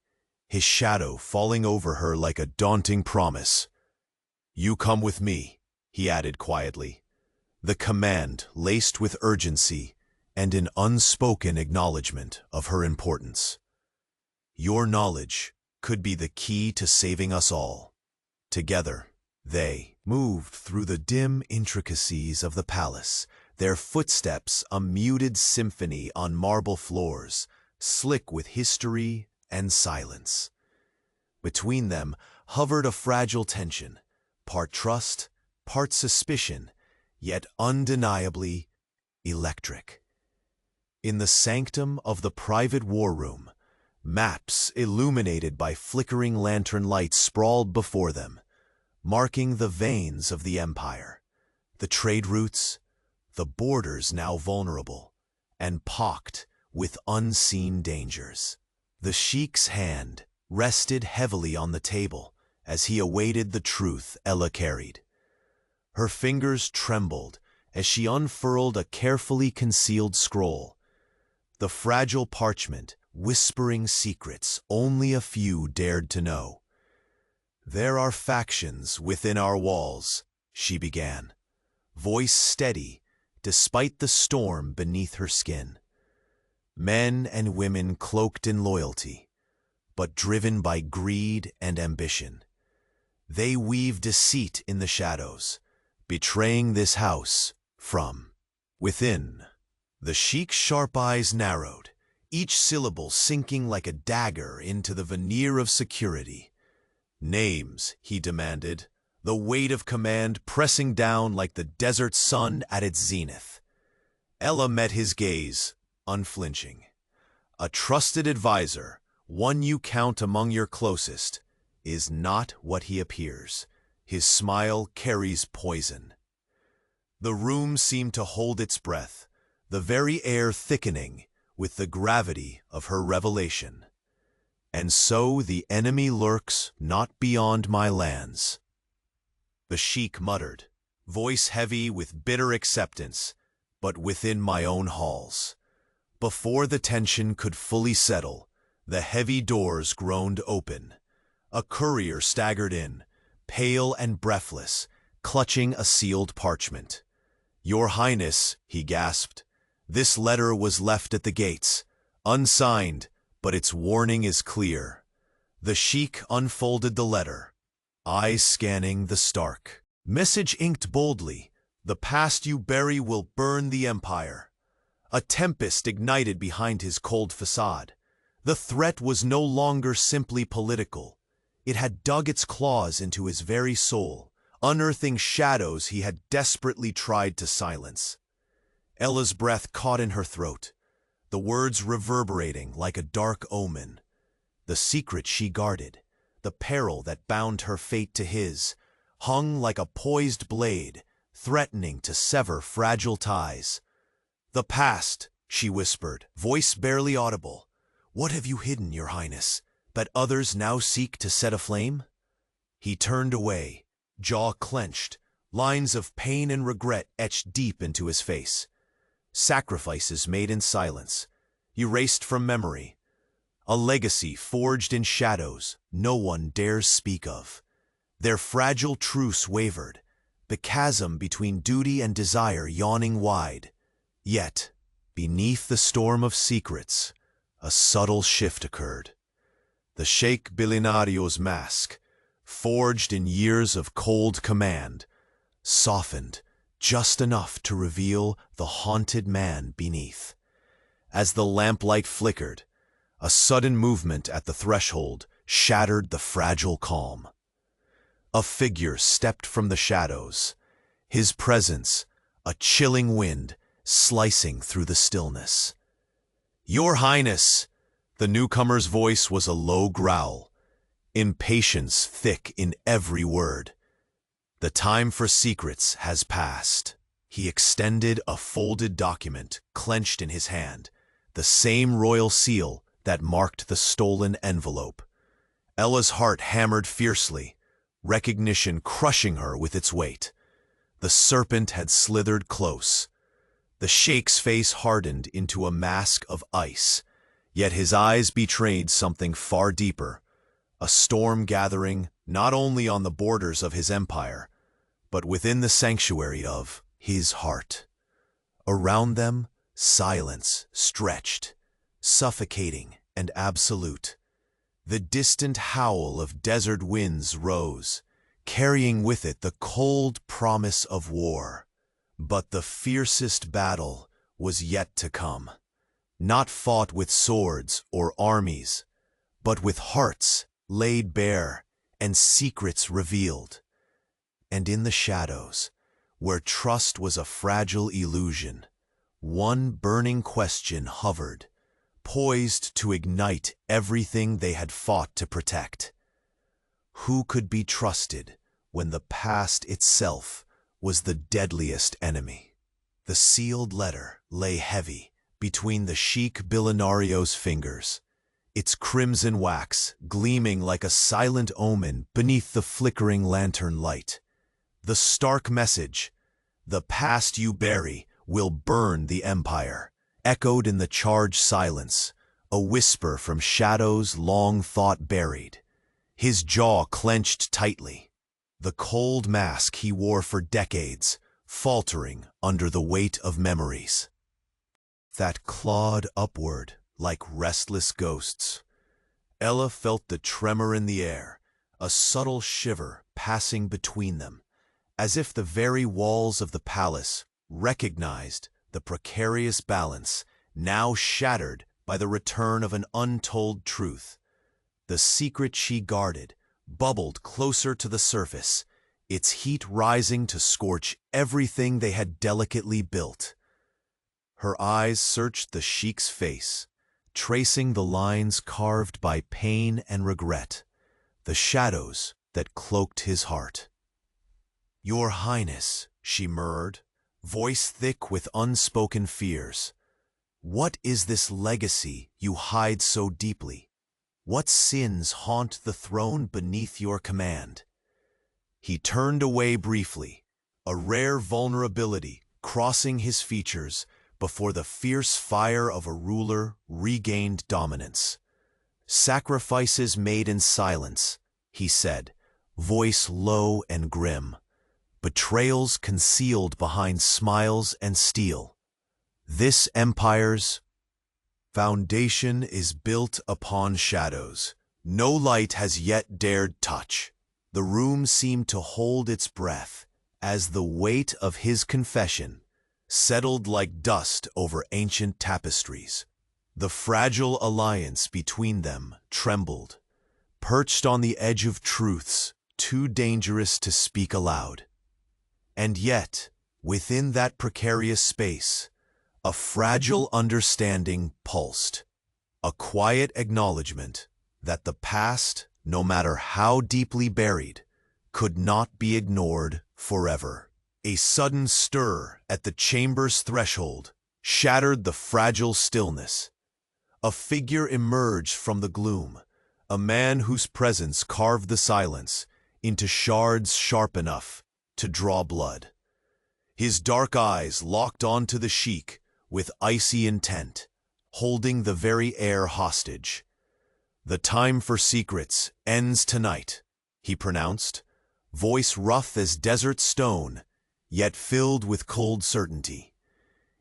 his shadow falling over her like a daunting promise. "You come with me," he added quietly, the command laced with urgency and an unspoken acknowledgement of her importance. "Your knowledge could be the key to saving us all." Together, they moved through the dim intricacies of the palace, their footsteps a muted symphony on marble floors, slick with history and silence. Between them hovered a fragile tension, part trust, part suspicion, yet undeniably electric. In the sanctum of the private war room, maps illuminated by flickering lantern lights sprawled before them, marking the veins of the empire, the trade routes, the borders now vulnerable, and pocked with unseen dangers. The Sheikh's hand rested heavily on the table as he awaited the truth Ella carried. Her fingers trembled as she unfurled a carefully concealed scroll, the fragile parchment whispering secrets only a few dared to know. "There are factions within our walls," she began, voice steady despite the storm beneath her skin. Men and women cloaked in loyalty, but driven by greed and ambition. They weave deceit in the shadows, betraying this house from within. The Sheikh's sharp eyes narrowed, each syllable sinking like a dagger into the veneer of security. "Names," he demanded, the weight of command pressing down like the desert sun at its zenith. Ella met his gaze, unflinching. "A trusted advisor, one you count among your closest, is not what he appears. His smile carries poison." The room seemed to hold its breath, the very air thickening with the gravity of her revelation. "And so the enemy lurks not beyond my lands," the Sheikh muttered, voice heavy with bitter acceptance, "but within my own halls." Before the tension could fully settle, The heavy doors groaned open. A courier staggered in, pale and breathless, clutching a sealed parchment. "Your Highness," he gasped, "this letter was left at the gates, unsigned, but its warning is clear." The Sheikh unfolded the letter, eyes scanning the stark message inked boldly, "The past you bury will burn the empire." A tempest ignited behind his cold facade. The threat was no longer simply political. It had dug its claws into his very soul, unearthing shadows he had desperately tried to silence. Ella's breath caught in her throat, the words reverberating like a dark omen. The secret she guarded, the peril that bound her fate to his, hung like a poised blade, threatening to sever fragile ties. "The past," she whispered, voice barely audible. "What have you hidden, Your Highness, that others now seek to set aflame?" He turned away, jaw clenched, lines of pain and regret etched deep into his face. Sacrifices made in silence, erased from memory. A legacy forged in shadows no one dares speak of. Their fragile truce wavered, the chasm between duty and desire yawning wide. Yet, beneath the storm of secrets, a subtle shift occurred. The Sheikh Billionaire's mask, forged in years of cold command, softened just enough to reveal the haunted man beneath. As the lamplight flickered, a sudden movement at the threshold shattered the fragile calm. A figure stepped from the shadows, his presence a chilling wind slicing through the stillness. "Your Highness!" The newcomer's voice was a low growl, impatience thick in every word. "The time for secrets has passed." He extended a folded document clenched in his hand, the same royal seal that marked the stolen envelope. Ella's heart hammered fiercely, recognition crushing her with its weight. The serpent had slithered close. The Sheikh's face hardened into a mask of ice, yet his eyes betrayed something far deeper, a storm gathering not only on the borders of his empire, but within the sanctuary of his heart. Around them, silence stretched, suffocating and absolute. The distant howl of desert winds rose, carrying with it the cold promise of war. But the fiercest battle was yet to come, not fought with swords or armies, but with hearts laid bare and secrets revealed. And in the shadows, where trust was a fragile illusion, one burning question hovered, poised to ignite everything they had fought to protect. Who could be trusted when the past itself was the deadliest enemy? The sealed letter lay heavy between the Sheikh Billionaire's fingers, its crimson wax gleaming like a silent omen beneath the flickering lantern light. The stark message, "The past you bury will burn the empire," echoed in the charged silence, a whisper from shadows long thought buried. His jaw clenched tightly, the cold mask he wore for decades faltering under the weight of memories that clawed upward like restless ghosts. Ella felt the tremor in the air, a subtle shiver passing between them, as if the very walls of the palace recognized the precarious balance now shattered by the return of an untold truth. The secret she guarded bubbled closer to the surface, its heat rising to scorch everything they had delicately built. Her eyes searched the Sheikh's face, tracing the lines carved by pain and regret, the shadows that cloaked his heart. "Your Highness," she murmured, voice thick with unspoken fears, "what is this legacy you hide so deeply? What sins haunt the throne beneath your command?" He turned away briefly, a rare vulnerability crossing his features before the fierce fire of a ruler regained dominance. "Sacrifices made in silence," he said, voice low and grim. "Betrayals concealed behind smiles and steel. This empire's foundation is built upon shadows. No light has yet dared touch." The room seemed to hold its breath as the weight of his confession settled like dust over ancient tapestries. The fragile alliance between them trembled, perched on the edge of truths too dangerous to speak aloud. And yet, within that precarious space, a fragile understanding pulsed, a quiet acknowledgement that the past, no matter how deeply buried, could not be ignored forever. A sudden stir at the chamber's threshold shattered the fragile stillness. A figure emerged from the gloom, a man whose presence carved the silence into shards sharp enough to draw blood. His dark eyes locked onto the Sheikh with icy intent, holding the very air hostage. "The time for secrets ends tonight," he pronounced, voice rough as desert stone, yet filled with cold certainty.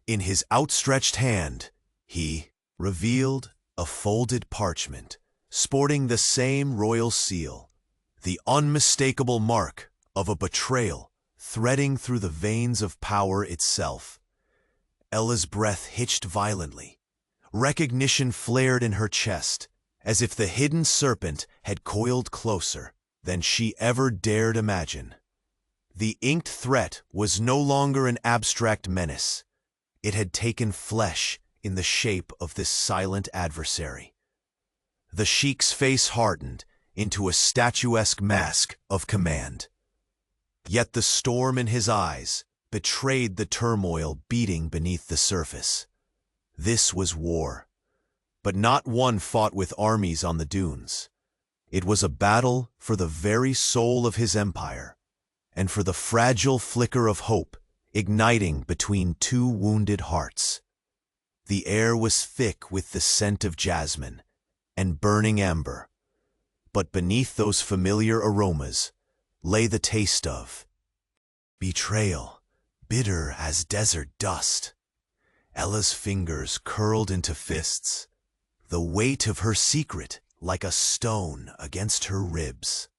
In his outstretched hand, he revealed a folded parchment, sporting the same royal seal, the unmistakable mark of a betrayal threading through the veins of power itself. Ella's breath hitched violently. Recognition flared in her chest, as if the hidden serpent had coiled closer than she ever dared imagine. The inked threat was no longer an abstract menace. It had taken flesh in the shape of this silent adversary. The Sheikh's face hardened into a statuesque mask of command. Yet the storm in his eyes betrayed the turmoil beating beneath the surface. This was war, but not one fought with armies on the dunes. It was a battle for the very soul of his empire, and for the fragile flicker of hope igniting between two wounded hearts. The air was thick with the scent of jasmine and burning amber, but beneath those familiar aromas lay the taste of betrayal, bitter as desert dust. Ella's fingers curled into fists, the weight of her secret like a stone against her ribs.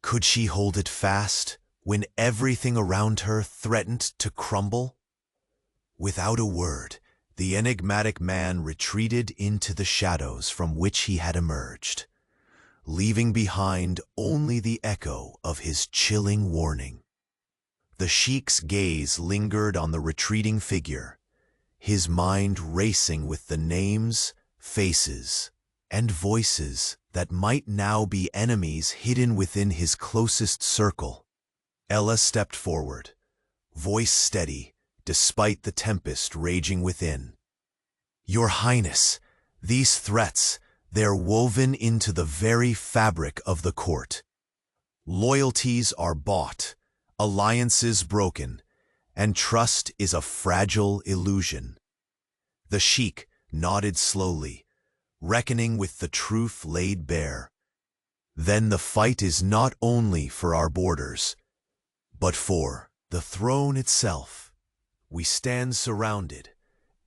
Could she hold it fast when everything around her threatened to crumble? Without a word, the enigmatic man retreated into the shadows from which he had emerged, leaving behind only the echo of his chilling warning. The Sheikh's gaze lingered on the retreating figure, his mind racing with the names, faces, and voices that might now be enemies hidden within his closest circle. Ella stepped forward, voice steady despite the tempest raging within. "Your Highness, these threats, they're woven into the very fabric of the court. Loyalties are bought, alliances broken, and trust is a fragile illusion." The Sheikh nodded slowly, reckoning with the truth laid bare. "Then the fight is not only for our borders, but for the throne itself. We stand surrounded,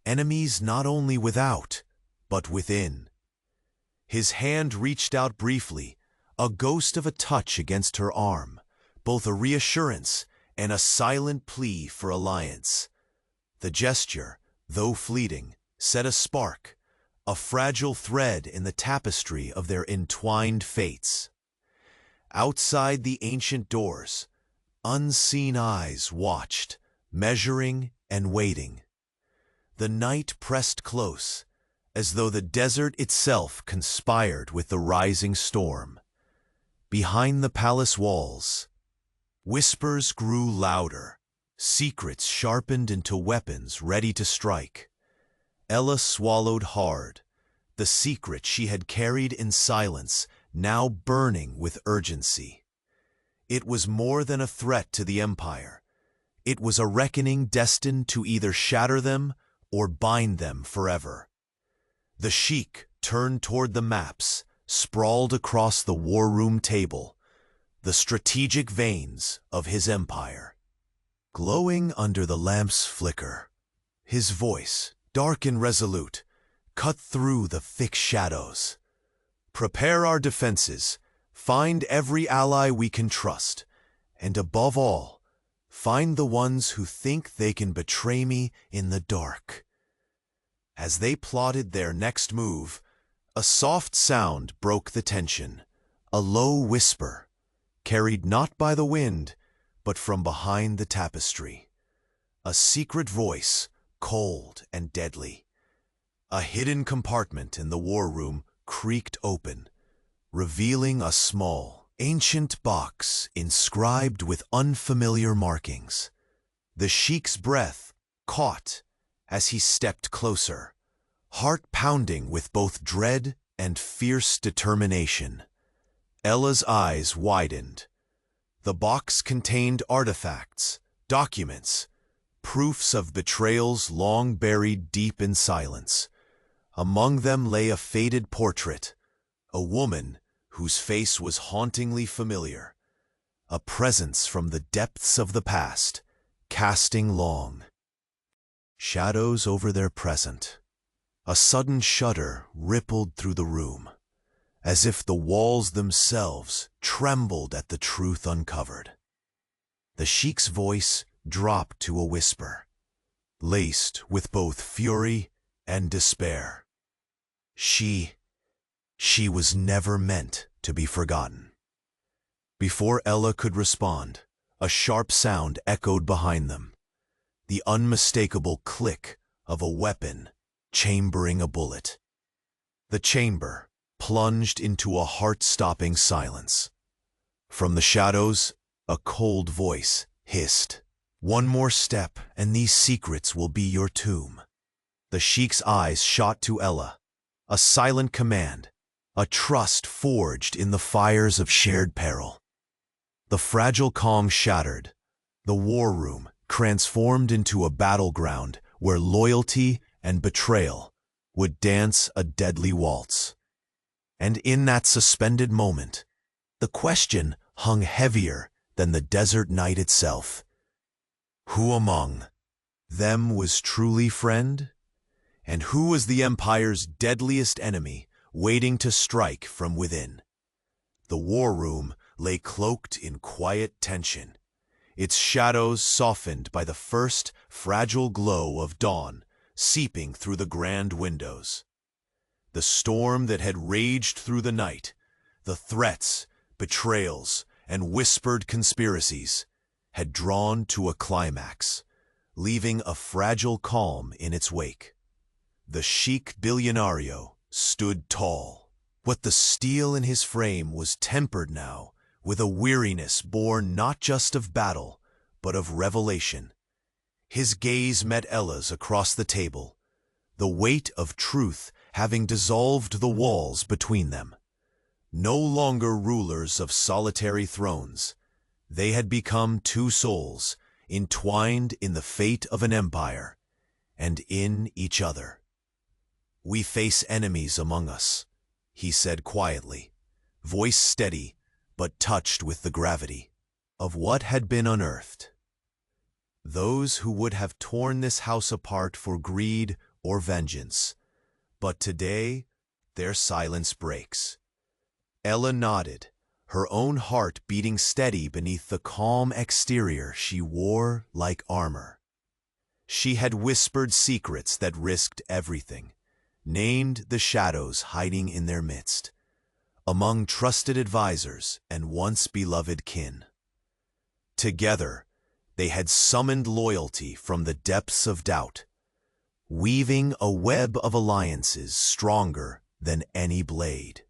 enemies not only without, but within." His hand reached out briefly, a ghost of a touch against her arm, both a reassurance and a silent plea for alliance. The gesture, though fleeting, set a spark, a fragile thread in the tapestry of their entwined fates. Outside the ancient doors, unseen eyes watched, measuring and waiting. The night pressed close, as though the desert itself conspired with the rising storm. Behind the palace walls, whispers grew louder, secrets sharpened into weapons ready to strike. Ella swallowed hard, the secret she had carried in silence now burning with urgency. It was more than a threat to the empire. It was a reckoning destined to either shatter them or bind them forever. The Sheikh turned toward the maps, sprawled across the war room table, the strategic veins of his empire. Glowing under the lamp's flicker, his voice, dark and resolute, cut through the thick shadows. Prepare our defenses, find every ally we can trust, and above all, find the ones who think they can betray me in the dark. As they plotted their next move, a soft sound broke the tension, a low whisper, carried not by the wind, but from behind the tapestry. A secret voice, cold and deadly. A hidden compartment in the war room creaked open, revealing a small, ancient box inscribed with unfamiliar markings. The Sheikh's breath caught as he stepped closer, heart pounding with both dread and fierce determination. Ella's eyes widened. The box contained artifacts, documents, proofs of betrayals long buried deep in silence. Among them lay a faded portrait, a woman whose face was hauntingly familiar, a presence from the depths of the past, casting long shadows over their present. A sudden shudder rippled through the room, as if the walls themselves trembled at the truth uncovered. The Sheikh's voice dropped to a whisper, laced with both fury and despair. She was never meant to be forgotten. Before Ella could respond, a sharp sound echoed behind them, the unmistakable click of a weapon chambering a bullet. The chamber plunged into a heart-stopping silence. From the shadows, a cold voice hissed, "One more step, and these secrets will be your tomb." The Sheikh's eyes shot to Ella, a silent command, a trust forged in the fires of shared peril. The fragile calm shattered, the war room transformed into a battleground where loyalty and betrayal would dance a deadly waltz. And in that suspended moment, the question hung heavier than the desert night itself. Who among them was truly friend? And who was the Empire's deadliest enemy, waiting to strike from within? The war room lay cloaked in quiet tension, its shadows softened by the first fragile glow of dawn seeping through the grand windows. The storm that had raged through the night, the threats, betrayals, and whispered conspiracies, had drawn to a climax, leaving a fragile calm in its wake. The Sheikh Billionario stood tall, but the steel in his frame was tempered now with a weariness born not just of battle, but of revelation. His gaze met Ella's across the table, the weight of truth having dissolved the walls between them. No longer rulers of solitary thrones, they had become two souls, entwined in the fate of an empire, and in each other. "We face enemies among us," he said quietly, voice steady but touched with the gravity of what had been unearthed. Those who would have torn this house apart for greed or vengeance, but today their silence breaks. Ella nodded, her own heart beating steady beneath the calm exterior she wore like armor. She had whispered secrets that risked everything, named the shadows hiding in their midst, among trusted advisors and once beloved kin. Together, they had summoned loyalty from the depths of doubt, weaving a web of alliances stronger than any blade.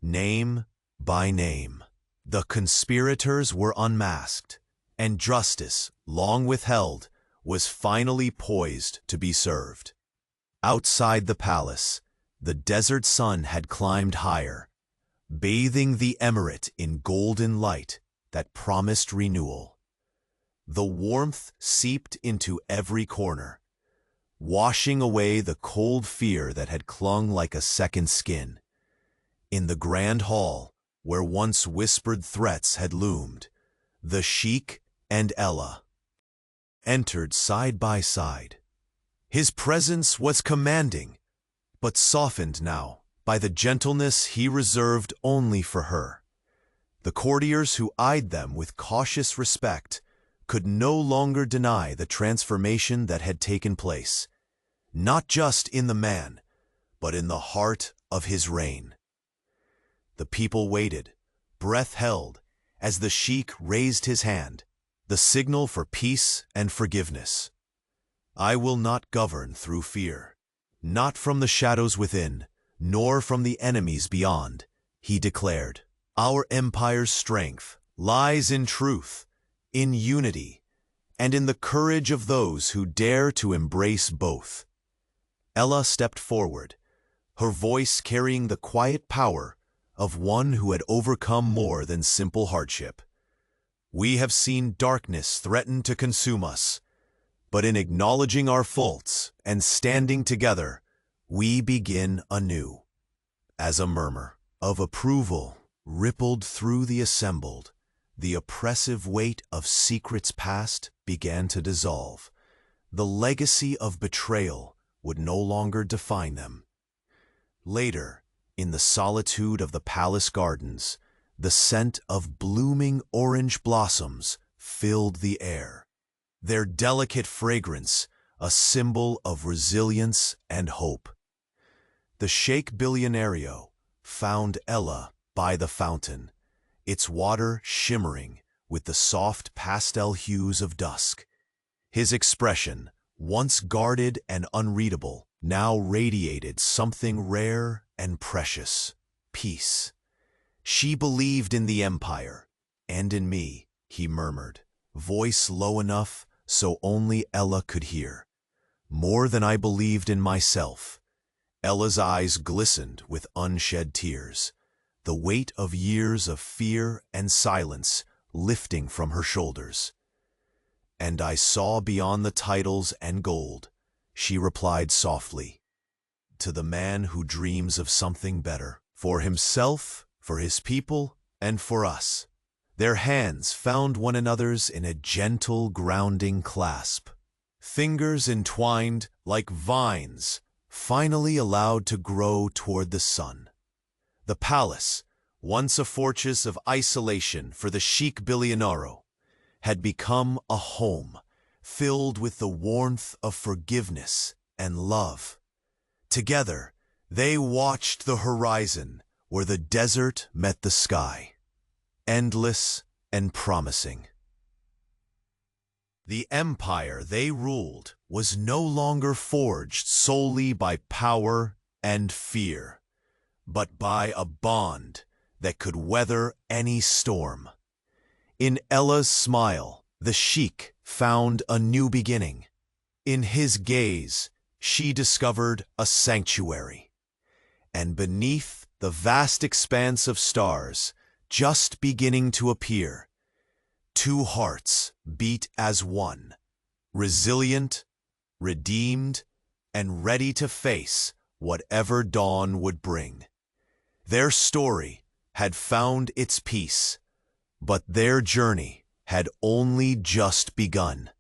Name by name, the conspirators were unmasked, and justice, long withheld, was finally poised to be served. Outside the palace, the desert sun had climbed higher, bathing the emirate in golden light that promised renewal. The warmth seeped into every corner, washing away the cold fear that had clung like a second skin. In the grand hall, where once whispered threats had loomed, the Sheikh and Ella entered side by side. His presence was commanding, but softened now by the gentleness he reserved only for her. The courtiers who eyed them with cautious respect could no longer deny the transformation that had taken place, not just in the man, but in the heart of his reign. The people waited, breath held, as the Sheikh raised his hand, the signal for peace and forgiveness. I will not govern through fear, not from the shadows within, nor from the enemies beyond, he declared. Our empire's strength lies in truth, in unity, and in the courage of those who dare to embrace both. Ella stepped forward, her voice carrying the quiet power of one who had overcome more than simple hardship. We have seen darkness threaten to consume us, but in acknowledging our faults and standing together, we begin anew. As a murmur of approval rippled through the assembled, the oppressive weight of secrets past began to dissolve. The legacy of betrayal would no longer define them. Later, in the solitude of the palace gardens, the scent of blooming orange blossoms filled the air, their delicate fragrance a symbol of resilience and hope. The Sheikh Billionaire found Ella by the fountain, its water shimmering with the soft pastel hues of dusk. His expression, once guarded and unreadable, now radiated something rare and precious: peace. She believed in the empire, and in me, he murmured, voice low enough so only Ella could hear. More than I believed in myself. Ella's eyes glistened with unshed tears, the weight of years of fear and silence lifting from her shoulders. And I saw beyond the titles and gold, she replied softly, to the man who dreams of something better, for himself, for his people, and for us. Their hands found one another's in a gentle, grounding clasp. Fingers entwined like vines, finally allowed to grow toward the sun. The palace, once a fortress of isolation for the Sheikh Billionaire, had become a home filled with the warmth of forgiveness and love. Together, they watched the horizon where the desert met the sky, endless and promising. The empire they ruled was no longer forged solely by power and fear, but by a bond that could weather any storm. In Ella's smile, the Sheikh found a new beginning. In his gaze, she discovered a sanctuary. And beneath the vast expanse of stars, just beginning to appear, two hearts beat as one, resilient, redeemed, and ready to face whatever dawn would bring. Their story had found its peace, but their journey had only just begun.